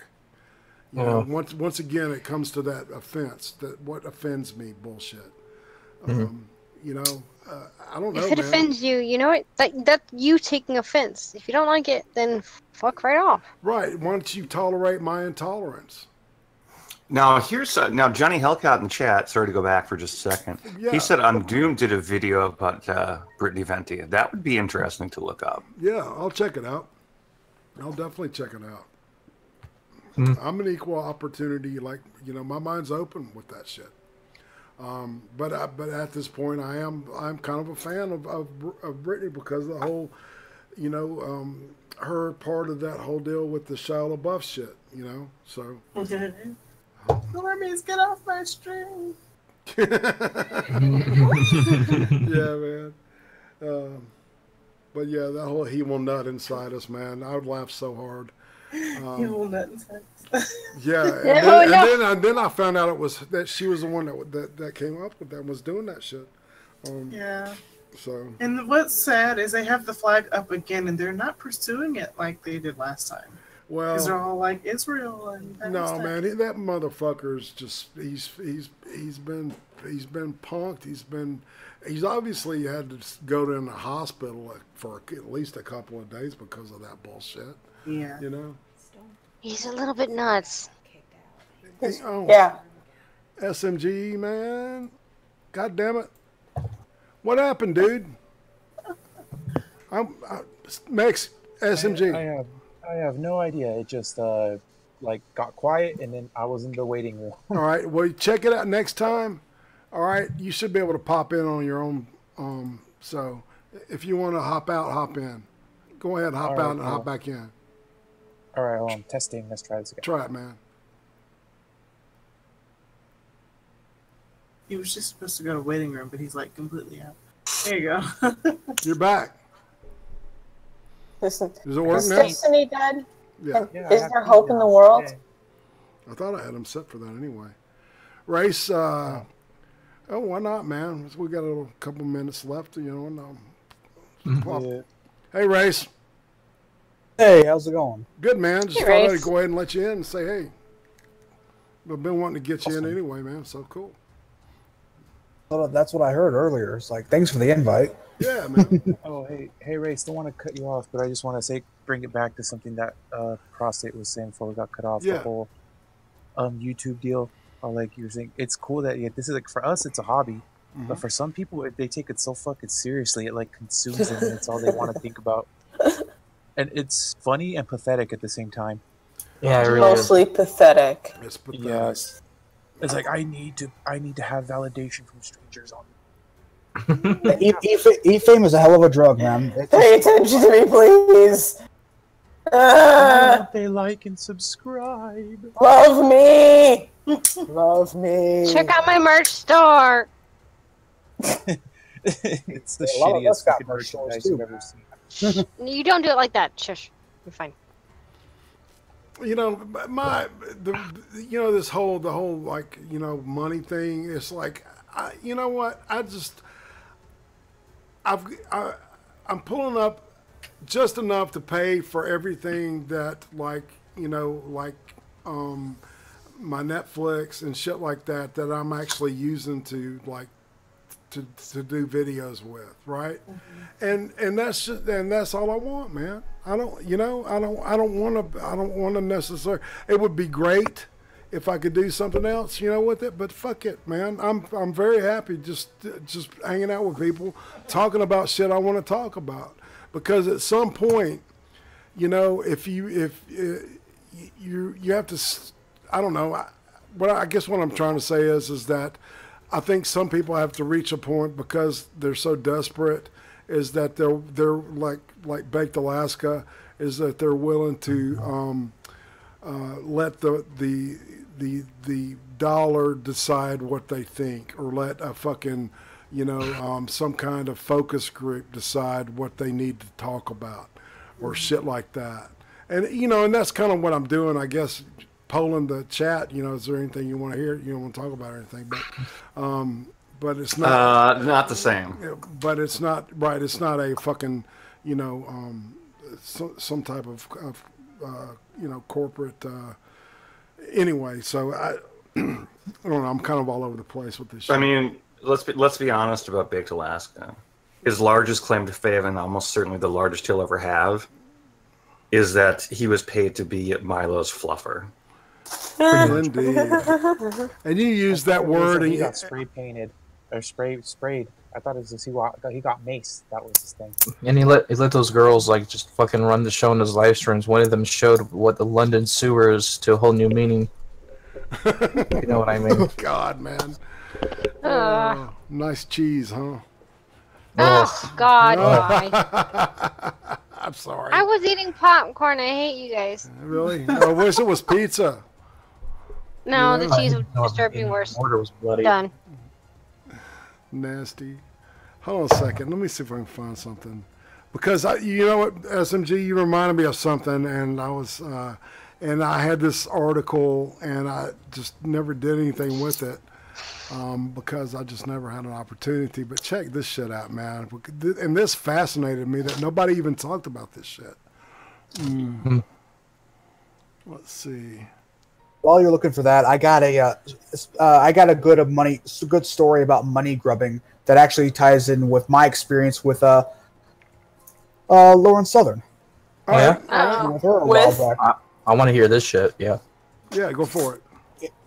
You know, once again, it comes to that offense, that what offends me bullshit. You know, I don't know, if it offends you, you know what? That's you taking offense. If you don't like it, then fuck right off. Right. Why don't you tolerate my intolerance? Now, here's now Johnny Hellcat in the chat. Sorry to go back for just a second. Yeah. He said Doom did a video about Brittany Venti. That would be interesting to look up. Yeah, I'll check it out. I'll definitely check it out. I'm an equal opportunity, like, you know, my mind's open with that shit. But at this point, I'm kind of a fan of Brittany because of the whole, you know, her part of that whole deal with the Shia LaBeouf shit, you know. So. Normies, get off my stream. Yeah, man. But yeah, that whole he will nut inside us, man. I would laugh so hard. He will nut inside us. Yeah, and then I found out it was that she was the one that came up with that and was doing that shit. Yeah. So. And what's sad is they have the flag up again, and they're not pursuing it like they did last time. Well, because they're all like Israel and no, man, that motherfucker's just he's been punked. He's obviously had to go to the hospital for at least a couple of days because of that bullshit. Yeah, you know, he's a little bit nuts. Yeah, SMG, man, god damn it, what happened, dude? Max, SMG. I have no idea. It just like got quiet, and then I was in the waiting room. All right. Well, check it out next time. All right. You should be able to pop in on your own. So if you want to hop out, hop in. Go ahead, hop out and hop back in. All right. Testing. Let's try this again. Try it, man. He was just supposed to go to waiting room, but he's like completely out. There you go. You're back. Listen, does it work is now? Destiny dead? Yeah. Is there hope in the world? I thought I had him set for that anyway. Race, oh, why not, man? We got a couple minutes left, you know. And, Hey, Race. Hey, how's it going? Good, man. Just thought I'd go ahead and let you in and say, hey. I've been wanting to get you in anyway, man. So cool. Well, that's what I heard earlier. It's like, thanks for the invite. Yeah, man. Oh, hey, Race, don't want to cut you off, but I just want to bring it back to something that Prostate was saying before we got cut off. Yeah. The whole YouTube deal. Like you were saying, it's cool that this is like for us, it's a hobby, but for some people, they take it so fucking seriously, it like consumes them, and it's all they want to think about. And it's funny and pathetic at the same time. Yeah, really mostly pathetic. It's pathetic. Yes. It's like I need to have validation from strangers on. E-fame is a hell of a drug, man. Pay attention to me, please. Why don't they like and subscribe? Love me! Love me! Check out my merch store. It's the A lot of us shittiest got fucking merch stores merchandise too, you've man. ever seen. You don't do it like that. Shush. You're fine. You know, this whole like, you know, money thing. It's like, you know what? I'm pulling up just enough to pay for everything that, like, you know, like my Netflix and shit like that I'm actually using to like to do videos with, right? And that's all I want, man. I don't want to necessarily. It would be great if I could do something else, you know, with it, but fuck it, man. I'm very happy just hanging out with people, talking about shit I want to talk about, because at some point, you know, if you have to, I don't know. I guess what I'm trying to say is that I think some people have to reach a point, because they're so desperate, is that they're like Baked Alaska, is that they're willing to let the dollar decide what they think, or let a fucking, you know, some kind of focus group decide what they need to talk about, or shit like that. And, you know, and that's kind of what I'm doing, I guess. Polling the chat, you know, is there anything you want to hear, you don't want to talk about or anything, but it's not the same. But it's not right. It's not a fucking, you know, some type of you know, corporate. Anyway, so I don't know. I'm kind of all over the place with this shit. I mean, let's be honest about Baked Alaska. His largest claim to fame, and almost certainly the largest he'll ever have, is that he was paid to be Milo's fluffer. Indeed. And you use that word, and he got spray painted or sprayed. I thought it was just he got maced. That was his thing. And he let those girls like just fucking run the show in his live streams. One of them showed what the London sewers to a whole new meaning. You know what I mean? Oh God, man. Nice cheese, huh? Oh God, why? I'm sorry. I was eating popcorn. I hate you guys. Really? I wish it was pizza. No, Yeah. the cheese would just start being worse. Order was bloody. Done. Nasty. Hold on a second. Let me see if I can find something. Because you know what, SMG, you reminded me of something, and I was, and I had this article, and I just never did anything with it, because I just never had an opportunity. But check this shit out, man. And this fascinated me that nobody even talked about this shit. Let's see. While you're looking for that, I got a good story about money grubbing that actually ties in with my experience with Lauren Southern. Oh, yeah? With her a while back. I want to hear this shit. Yeah. Yeah, go for it.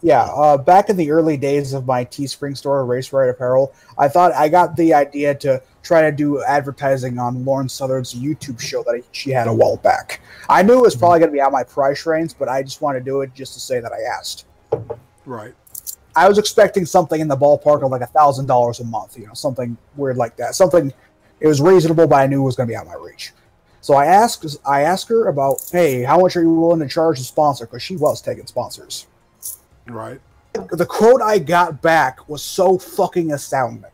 Yeah, back in the early days of my Teespring store, Race Ride Apparel, I thought I got the idea to try to do advertising on Lauren Southern's YouTube show that she had a while back. I knew it was probably going to be out my price range, but I just wanted to do it just to say that I asked. Right. I was expecting something in the ballpark of like $1,000 a month, you know, something weird like that. Something, it was reasonable, but I knew it was going to be out my reach. So I asked her about, hey, how much are you willing to charge the sponsor? Because she was taking sponsors. Right. The quote I got back was so fucking astounding.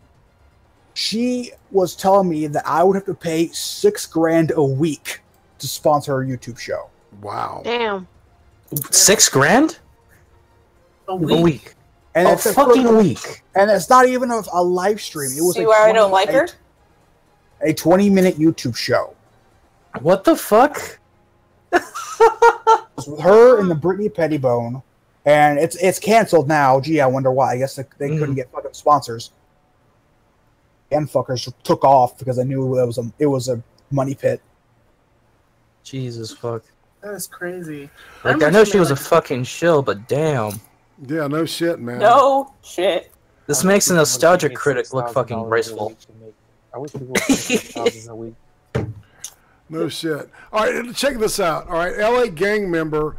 She was telling me that I would have to pay $6,000 a week to sponsor her YouTube show. Wow. Damn. $6,000 A a week. week. And A it's fucking week. And it's not even a live stream. It was See why I don't like her? A 20-minute YouTube show. What the fuck? It was with her and the Brittany Pettibone. And it's canceled now. Gee, I wonder why. I guess they couldn't get fucking sponsors. And fuckers took off because they knew it was a money pit. Jesus fuck. That is crazy. Like, I know she was a fucking shill, but damn. Yeah, no shit, man. No shit. This makes a nostalgia critic look fucking graceful. I wish people would make thousands a week. No shit. All right, check this out. All right, LA gang member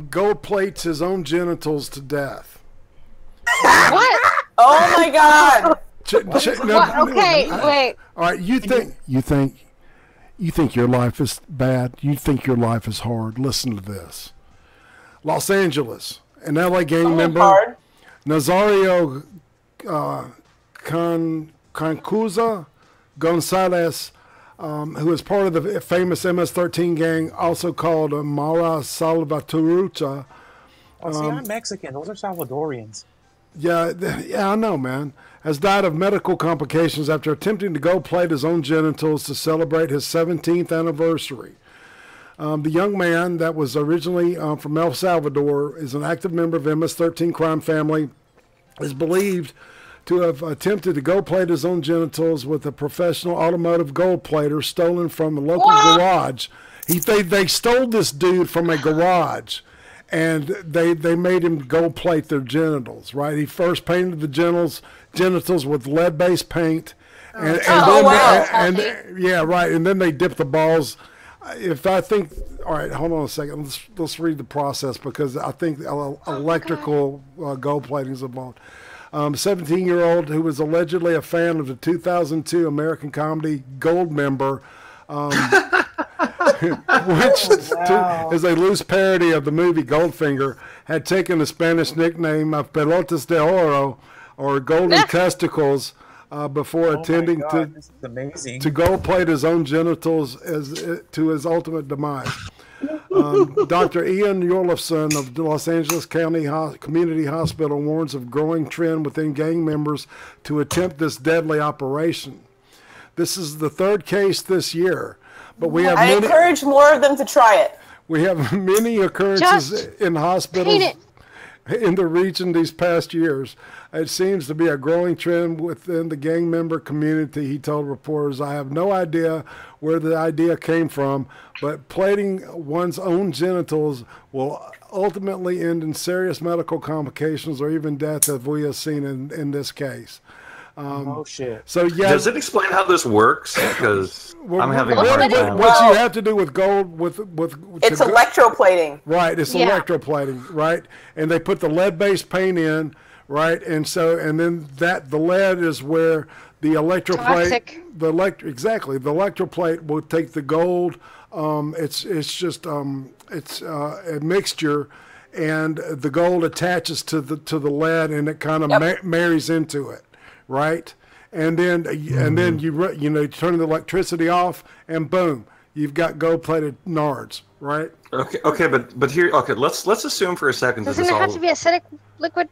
gold plates his own genitals to death. What? Oh my god. Okay, wait. All right, you think You think your life is bad? You think your life is hard? Listen to this. Los Angeles, an LA gang member, Nazario Cancuza Gonzalez, who is part of the famous MS-13 gang, also called Mara Salvatrucha. See, I'm Mexican. Those are Salvadorians. Yeah, I know, man. Has died of medical complications after attempting to gold plate his own genitals to celebrate his 17th anniversary. The young man that was originally from El Salvador is an active member of MS-13 crime family, is believed to have attempted to gold plate his own genitals with a professional automotive gold plater stolen from a local garage. They stole this dude from a garage, and they made him gold plate their genitals, right? He first painted the genitals with lead-based paint, and yeah, right, and then they dipped the balls. All right, hold on a second. Let's read the process, because I think electrical gold plating is involved. 17-year-old who was allegedly a fan of the 2002 American comedy Goldmember, which is a loose parody of the movie Goldfinger, had taken the Spanish nickname of Pelotas de Oro, or Golden Testicles, before attending to gold plate his own genitals to his ultimate demise. Dr. Ian Yorlefson of the Los Angeles County Community Hospital warns of growing trend within gang members to attempt this deadly operation. This is the third case this year, but we have I encourage more of them to try it. We have many occurrences in hospitals in the region these past years. It seems to be a growing trend within the gang member community, he told reporters. I have no idea where the idea came from, but plating one's own genitals will ultimately end in serious medical complications or even death, as we have seen in this case. Oh shit! So yeah, does it explain how this works? Because I'm having a hard time. What you have to do with gold, it's electroplating. Right, it's electroplating, right? And they put the lead-based paint in, right? And then the lead is where the electroplate, the electroplate will take the gold. It's a mixture, and the gold attaches to the lead, and it kind of marries into it. Right, and then you turn the electricity off, and boom, you've got gold-plated nards. Right. Okay, but here, let's assume for a second. Doesn't it have to be acidic liquid?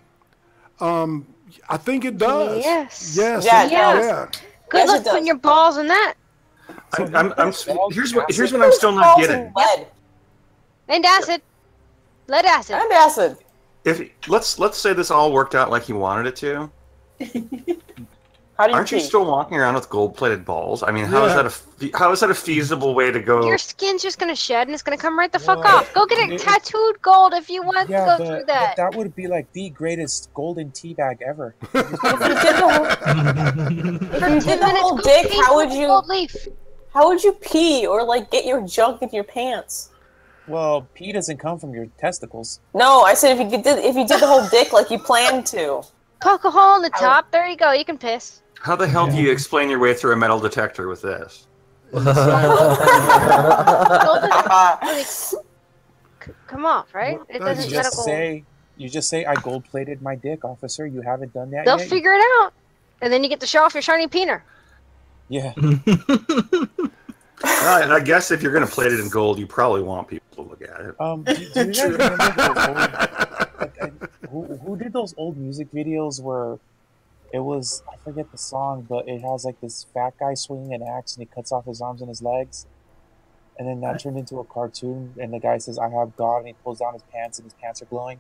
I think it does. Yes. Yeah. Good luck putting your balls in that. Here's what I'm still not getting. Lead. And acid. Lead acid. And acid. Let's say this all worked out like you wanted it to. Aren't you still walking around with gold-plated balls? I mean, how is that a feasible way to go? Your skin's just gonna shed and it's gonna come right the fuck off. Go get it tattooed gold if you want to go through that. But that would be like the greatest golden tea bag ever. If you did the whole dick, how would you pee or like get your junk in your pants? Well, pee doesn't come from your testicles. No, I said if you did the whole dick like you planned to. Poke a hole in the top. There you go. You can piss. How the hell do you explain your way through a metal detector with this? Come off, right? It doesn't you just say I gold-plated my dick, officer. You haven't done that They'll yet? figure it out. And then you get to show off your shiny peener. Yeah. I guess if you're going to plate it in gold, you probably want people to look at it. Do you guys remember who did those old music videos where it was, I forget the song, but it has like this fat guy swinging an axe and he cuts off his arms and his legs, and then that turned into a cartoon and the guy says I have God and he pulls down his pants and his pants are glowing?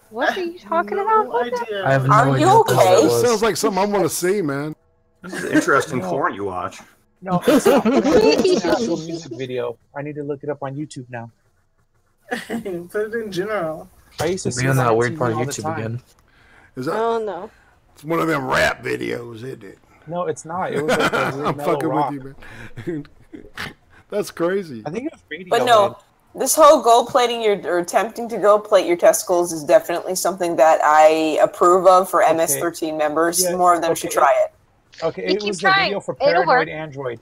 What are you talking about? I have no Are idea you what that okay? was. Sounds like something I want to see, man. This is interesting porn you watch. No, it's not. It's an actual music video. I need to look it up on YouTube now. Put it in general. I used to see Be on that it weird part of all the YouTube time. again. Is that? Oh no. It's one of them rap videos, isn't it? No, it's not. It was like a I'm fucking rock. with you, man. That's crazy. I think it was radio. But no, this whole gold plating or attempting to gold plate your testicles is definitely something that I approve of for MS-13 members. Yeah, More of them should try it. Okay, You it keep was trying. the video for It'll work. Paranoid Android.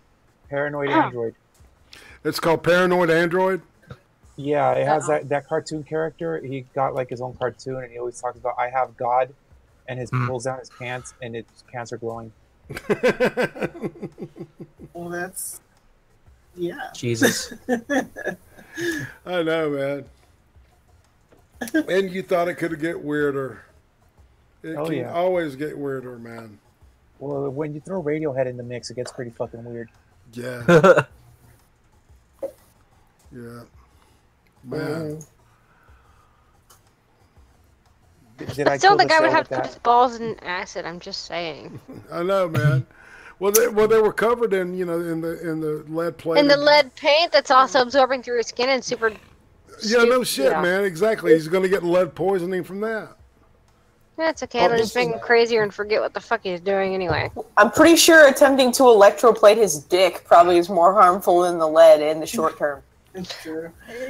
Paranoid Android. It's called Paranoid Android? Yeah, it has that cartoon character. He got like his own cartoon, and he always talks about I have God, and his pulls down his pants, and his pants are glowing. Well, that's Jesus. I know, man. And you thought it could get weirder. It can always get weirder, man. Well, when you throw Radiohead in the mix, it gets pretty fucking weird. Yeah. Yeah. Man. Did I Still, kill the the guy would show have with to put that? his balls in acid. I'm just saying. I know, man. Well, they were covered in in the lead plate. And the lead paint that's also absorbing through his skin and super. Yeah, no shit, man. Exactly. He's going to get lead poisoning from that. That's okay. It'll just make him crazier and forget what the fuck he's doing anyway. I'm pretty sure attempting to electroplate his dick probably is more harmful than the lead in the short term.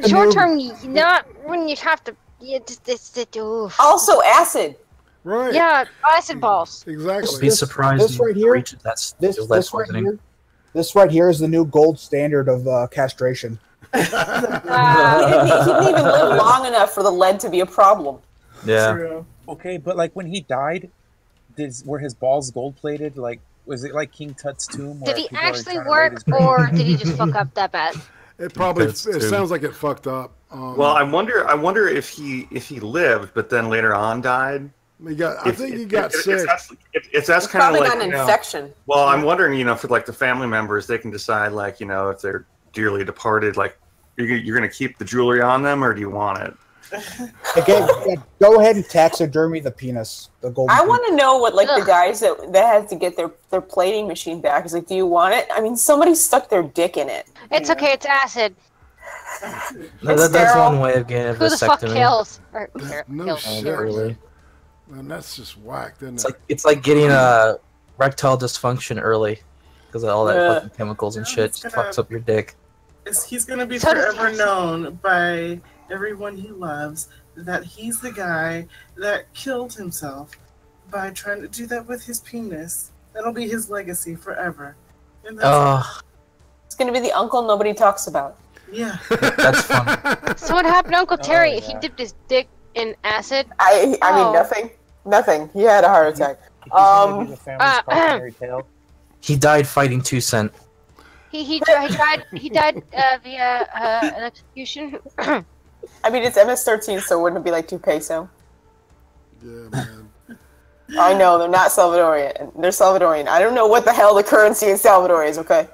Short term, not when you have to. Also, acid. Right. Yeah, acid balls. Exactly. Be surprised. This right here. This right here is the new gold standard of castration. He didn't even live long enough for the lead to be a problem. Yeah. true. Okay, but like when he died, were his balls gold plated? Like, was it like King Tut's tomb? Did he actually work, or did he just fuck up that bad? It probably. It sounds like it fucked up. Well, I wonder if he lived, but then later on died. I think he got sick. That's kind of like got an infection. Well, I'm wondering, for like the family members, they can decide, like, if they're dearly departed, like, you're going to keep the jewelry on them, or do you want it? Again, go ahead and taxidermy the penis. The gold. I want to know what the guys that had to get their plating machine back is like. Do you want it? I mean, somebody stuck their dick in it. It's okay. It's acid. That's one way of getting a Who the fuck vasectomy. kills? No shit. Really. Man, that's just whack, isn't it? It's like getting a erectile dysfunction early because of all that fucking chemicals and shit. Just fucks up your dick. He's gonna be forever known by everyone he loves that he's the guy that killed himself by trying to do that with his penis. That'll be his legacy forever. And it's gonna be the uncle nobody talks about. Yeah. That's fun. So what happened to Uncle Terry? He dipped his dick in acid. I mean nothing. He had a heart attack. He died fighting 2 Cent. He died via electrocution. I mean, it's MS-13, so wouldn't it be like 2 peso? Yeah, man. I know, they're not Salvadorian. They're Salvadorian. I don't know what the hell the currency in Salvador is, okay?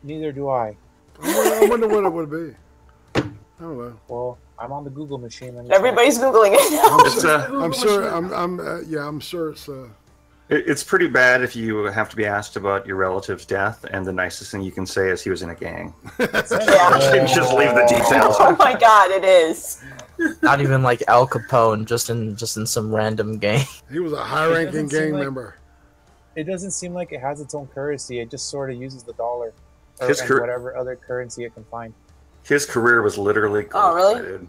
Neither do I. I wonder what it would be. I don't know. Well, I'm on the Google machine. Everybody's Googling it now. I'm sure it's... It's pretty bad if you have to be asked about your relative's death, and the nicest thing you can say is he was in a gang. Just leave the details. Oh my god, it is. Not even like Al Capone, just in some random gang. He was a high-ranking gang member. It doesn't seem like it has its own currency. It just sort of uses the dollar and whatever other currency it can find. His career was literally really?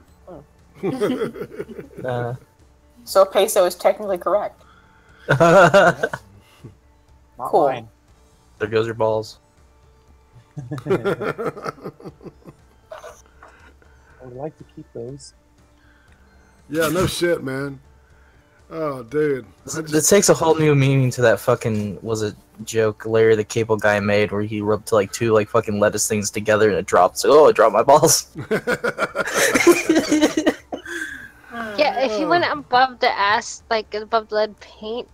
So peso is technically correct. Not cool. mine. There goes your balls. I would like to keep those. Yeah, no shit, man. Oh, dude. It takes a whole new meaning to that fucking, joke Larry the Cable Guy made where he rubbed like 2 fucking lettuce things together and it dropped. So, it dropped my balls. Yeah, if he went above the ass, above lead paint,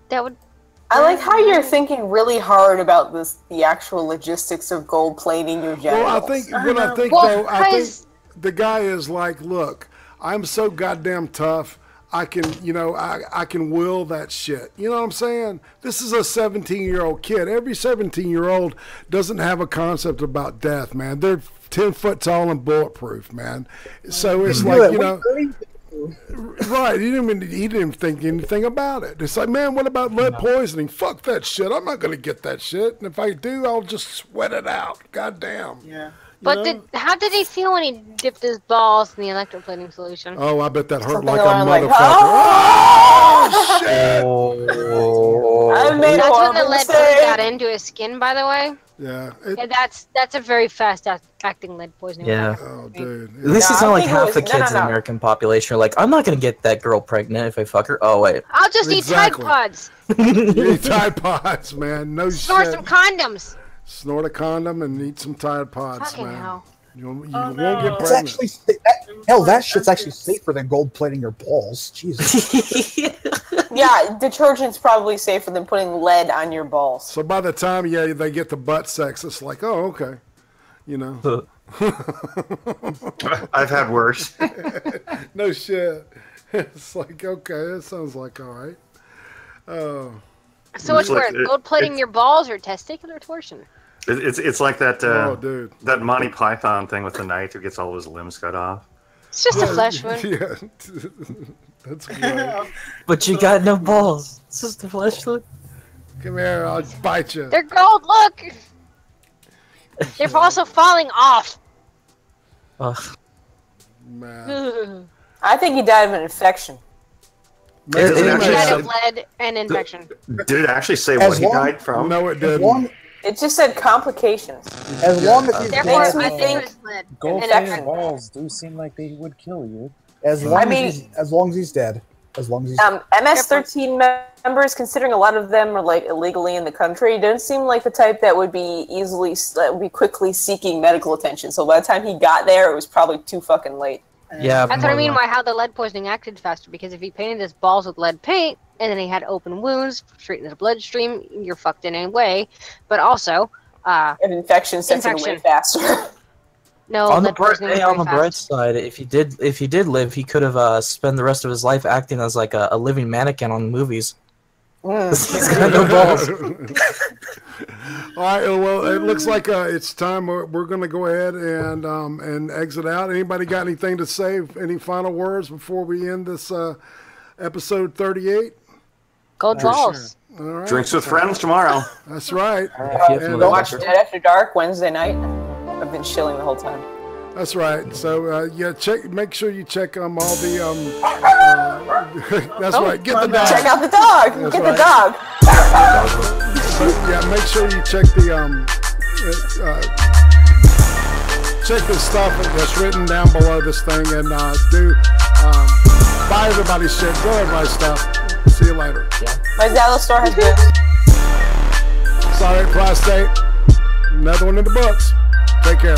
that would... I like how you're thinking really hard about the actual logistics of gold plating your genitals. Well, I think the guy is like, look, I'm so goddamn tough. I can, I can will that shit. You know what I'm saying? This is a 17-year-old kid. Every 17-year-old doesn't have a concept about death, man. They're 10 foot tall and bulletproof, man. So it's like, right. He didn't think anything about it. It's like, man, what about lead poisoning? Fuck that shit. I'm not going to get that shit. And if I do, I'll just sweat it out. Goddamn. Yeah. But how did he feel when he dipped his balls in the electroplating solution? Oh, I bet that hurt like a motherfucker. Oh, shit! I made That's when the horrible lead mistake. got into his skin, by the way. Yeah. Yeah, that's a very fast acting lead poisoning. Yeah. Oh, dude. At least No, it's I not like think it half was- the no, kids in no, the no. American population are like, I'm not gonna get that girl pregnant if I fuck her. Oh wait. I'll just Exactly. eat Tide Pods. You eat Tide Pods, man. No Snort shit. some condoms. Snort a condom and eat some Tide Pods, Fucking man. hell. You won't Oh, get no. pregnant. It's actually hell. That shit's actually safer than gold plating your balls. Jesus. Yeah, detergent's probably safer than putting lead on your balls. So by the time they get to butt sex, it's like, oh, okay, you know. I've had worse. No shit. It's like, okay, that sounds like all right. Oh. So what's It's like- worse, gold plating your balls or testicular torsion? It's like that Oh, dude. that Monty Python thing with the knight who gets all his limbs cut off. It's just a flesh wound. Yeah. That's great. But you got no balls. It's just a flesh wound. Come here, I'll bite you. They're gold. Look. They're also falling off. Ugh. Man. I think he died of an infection. Does it He actually died say- of lead and infection. Did it actually say As what he long- died from? No, it As didn't. long It just said complications. as, long as he's Therefore, makes dead, me I think think it was lead. Gold And plated infection. balls do seem like they would kill you. as long I mean- as long as he's dead. As long as he's MS-13 members, considering a lot of them are like illegally in the country, don't seem like the type that would be quickly seeking medical attention. So by the time he got there, it was probably too fucking late. Yeah. That's what I mean more by how the lead poisoning acted faster. Because if he painted his balls with lead paint and then he had open wounds straight in the bloodstream, you're fucked in any way. But also, An infection sets in way Infection. faster. no on the lead poisoning is on very the bright fast. side, if he did live, he could have spent the rest of his life acting as like a living mannequin on movies. He's got no balls. All right. Well, it looks like it's time. We're going to go ahead and exit out. Anybody got anything to say? Any final words before we end this episode 38? Gold balls. All right. Drinks with friends tomorrow. That's right. And And, Watch Dead After Dark Wednesday night. I've been chilling the whole time. that's right. So make sure you check all the that's right. Get the dog. Check out the dog. That's Get right. the dog. Yeah, make sure you check the check the stuff that's written down below this thing and buy everybody's shit. Go everybody's stuff. See you later. My Dallas store has been. Sorry, prostate. Another one in the books. Take care.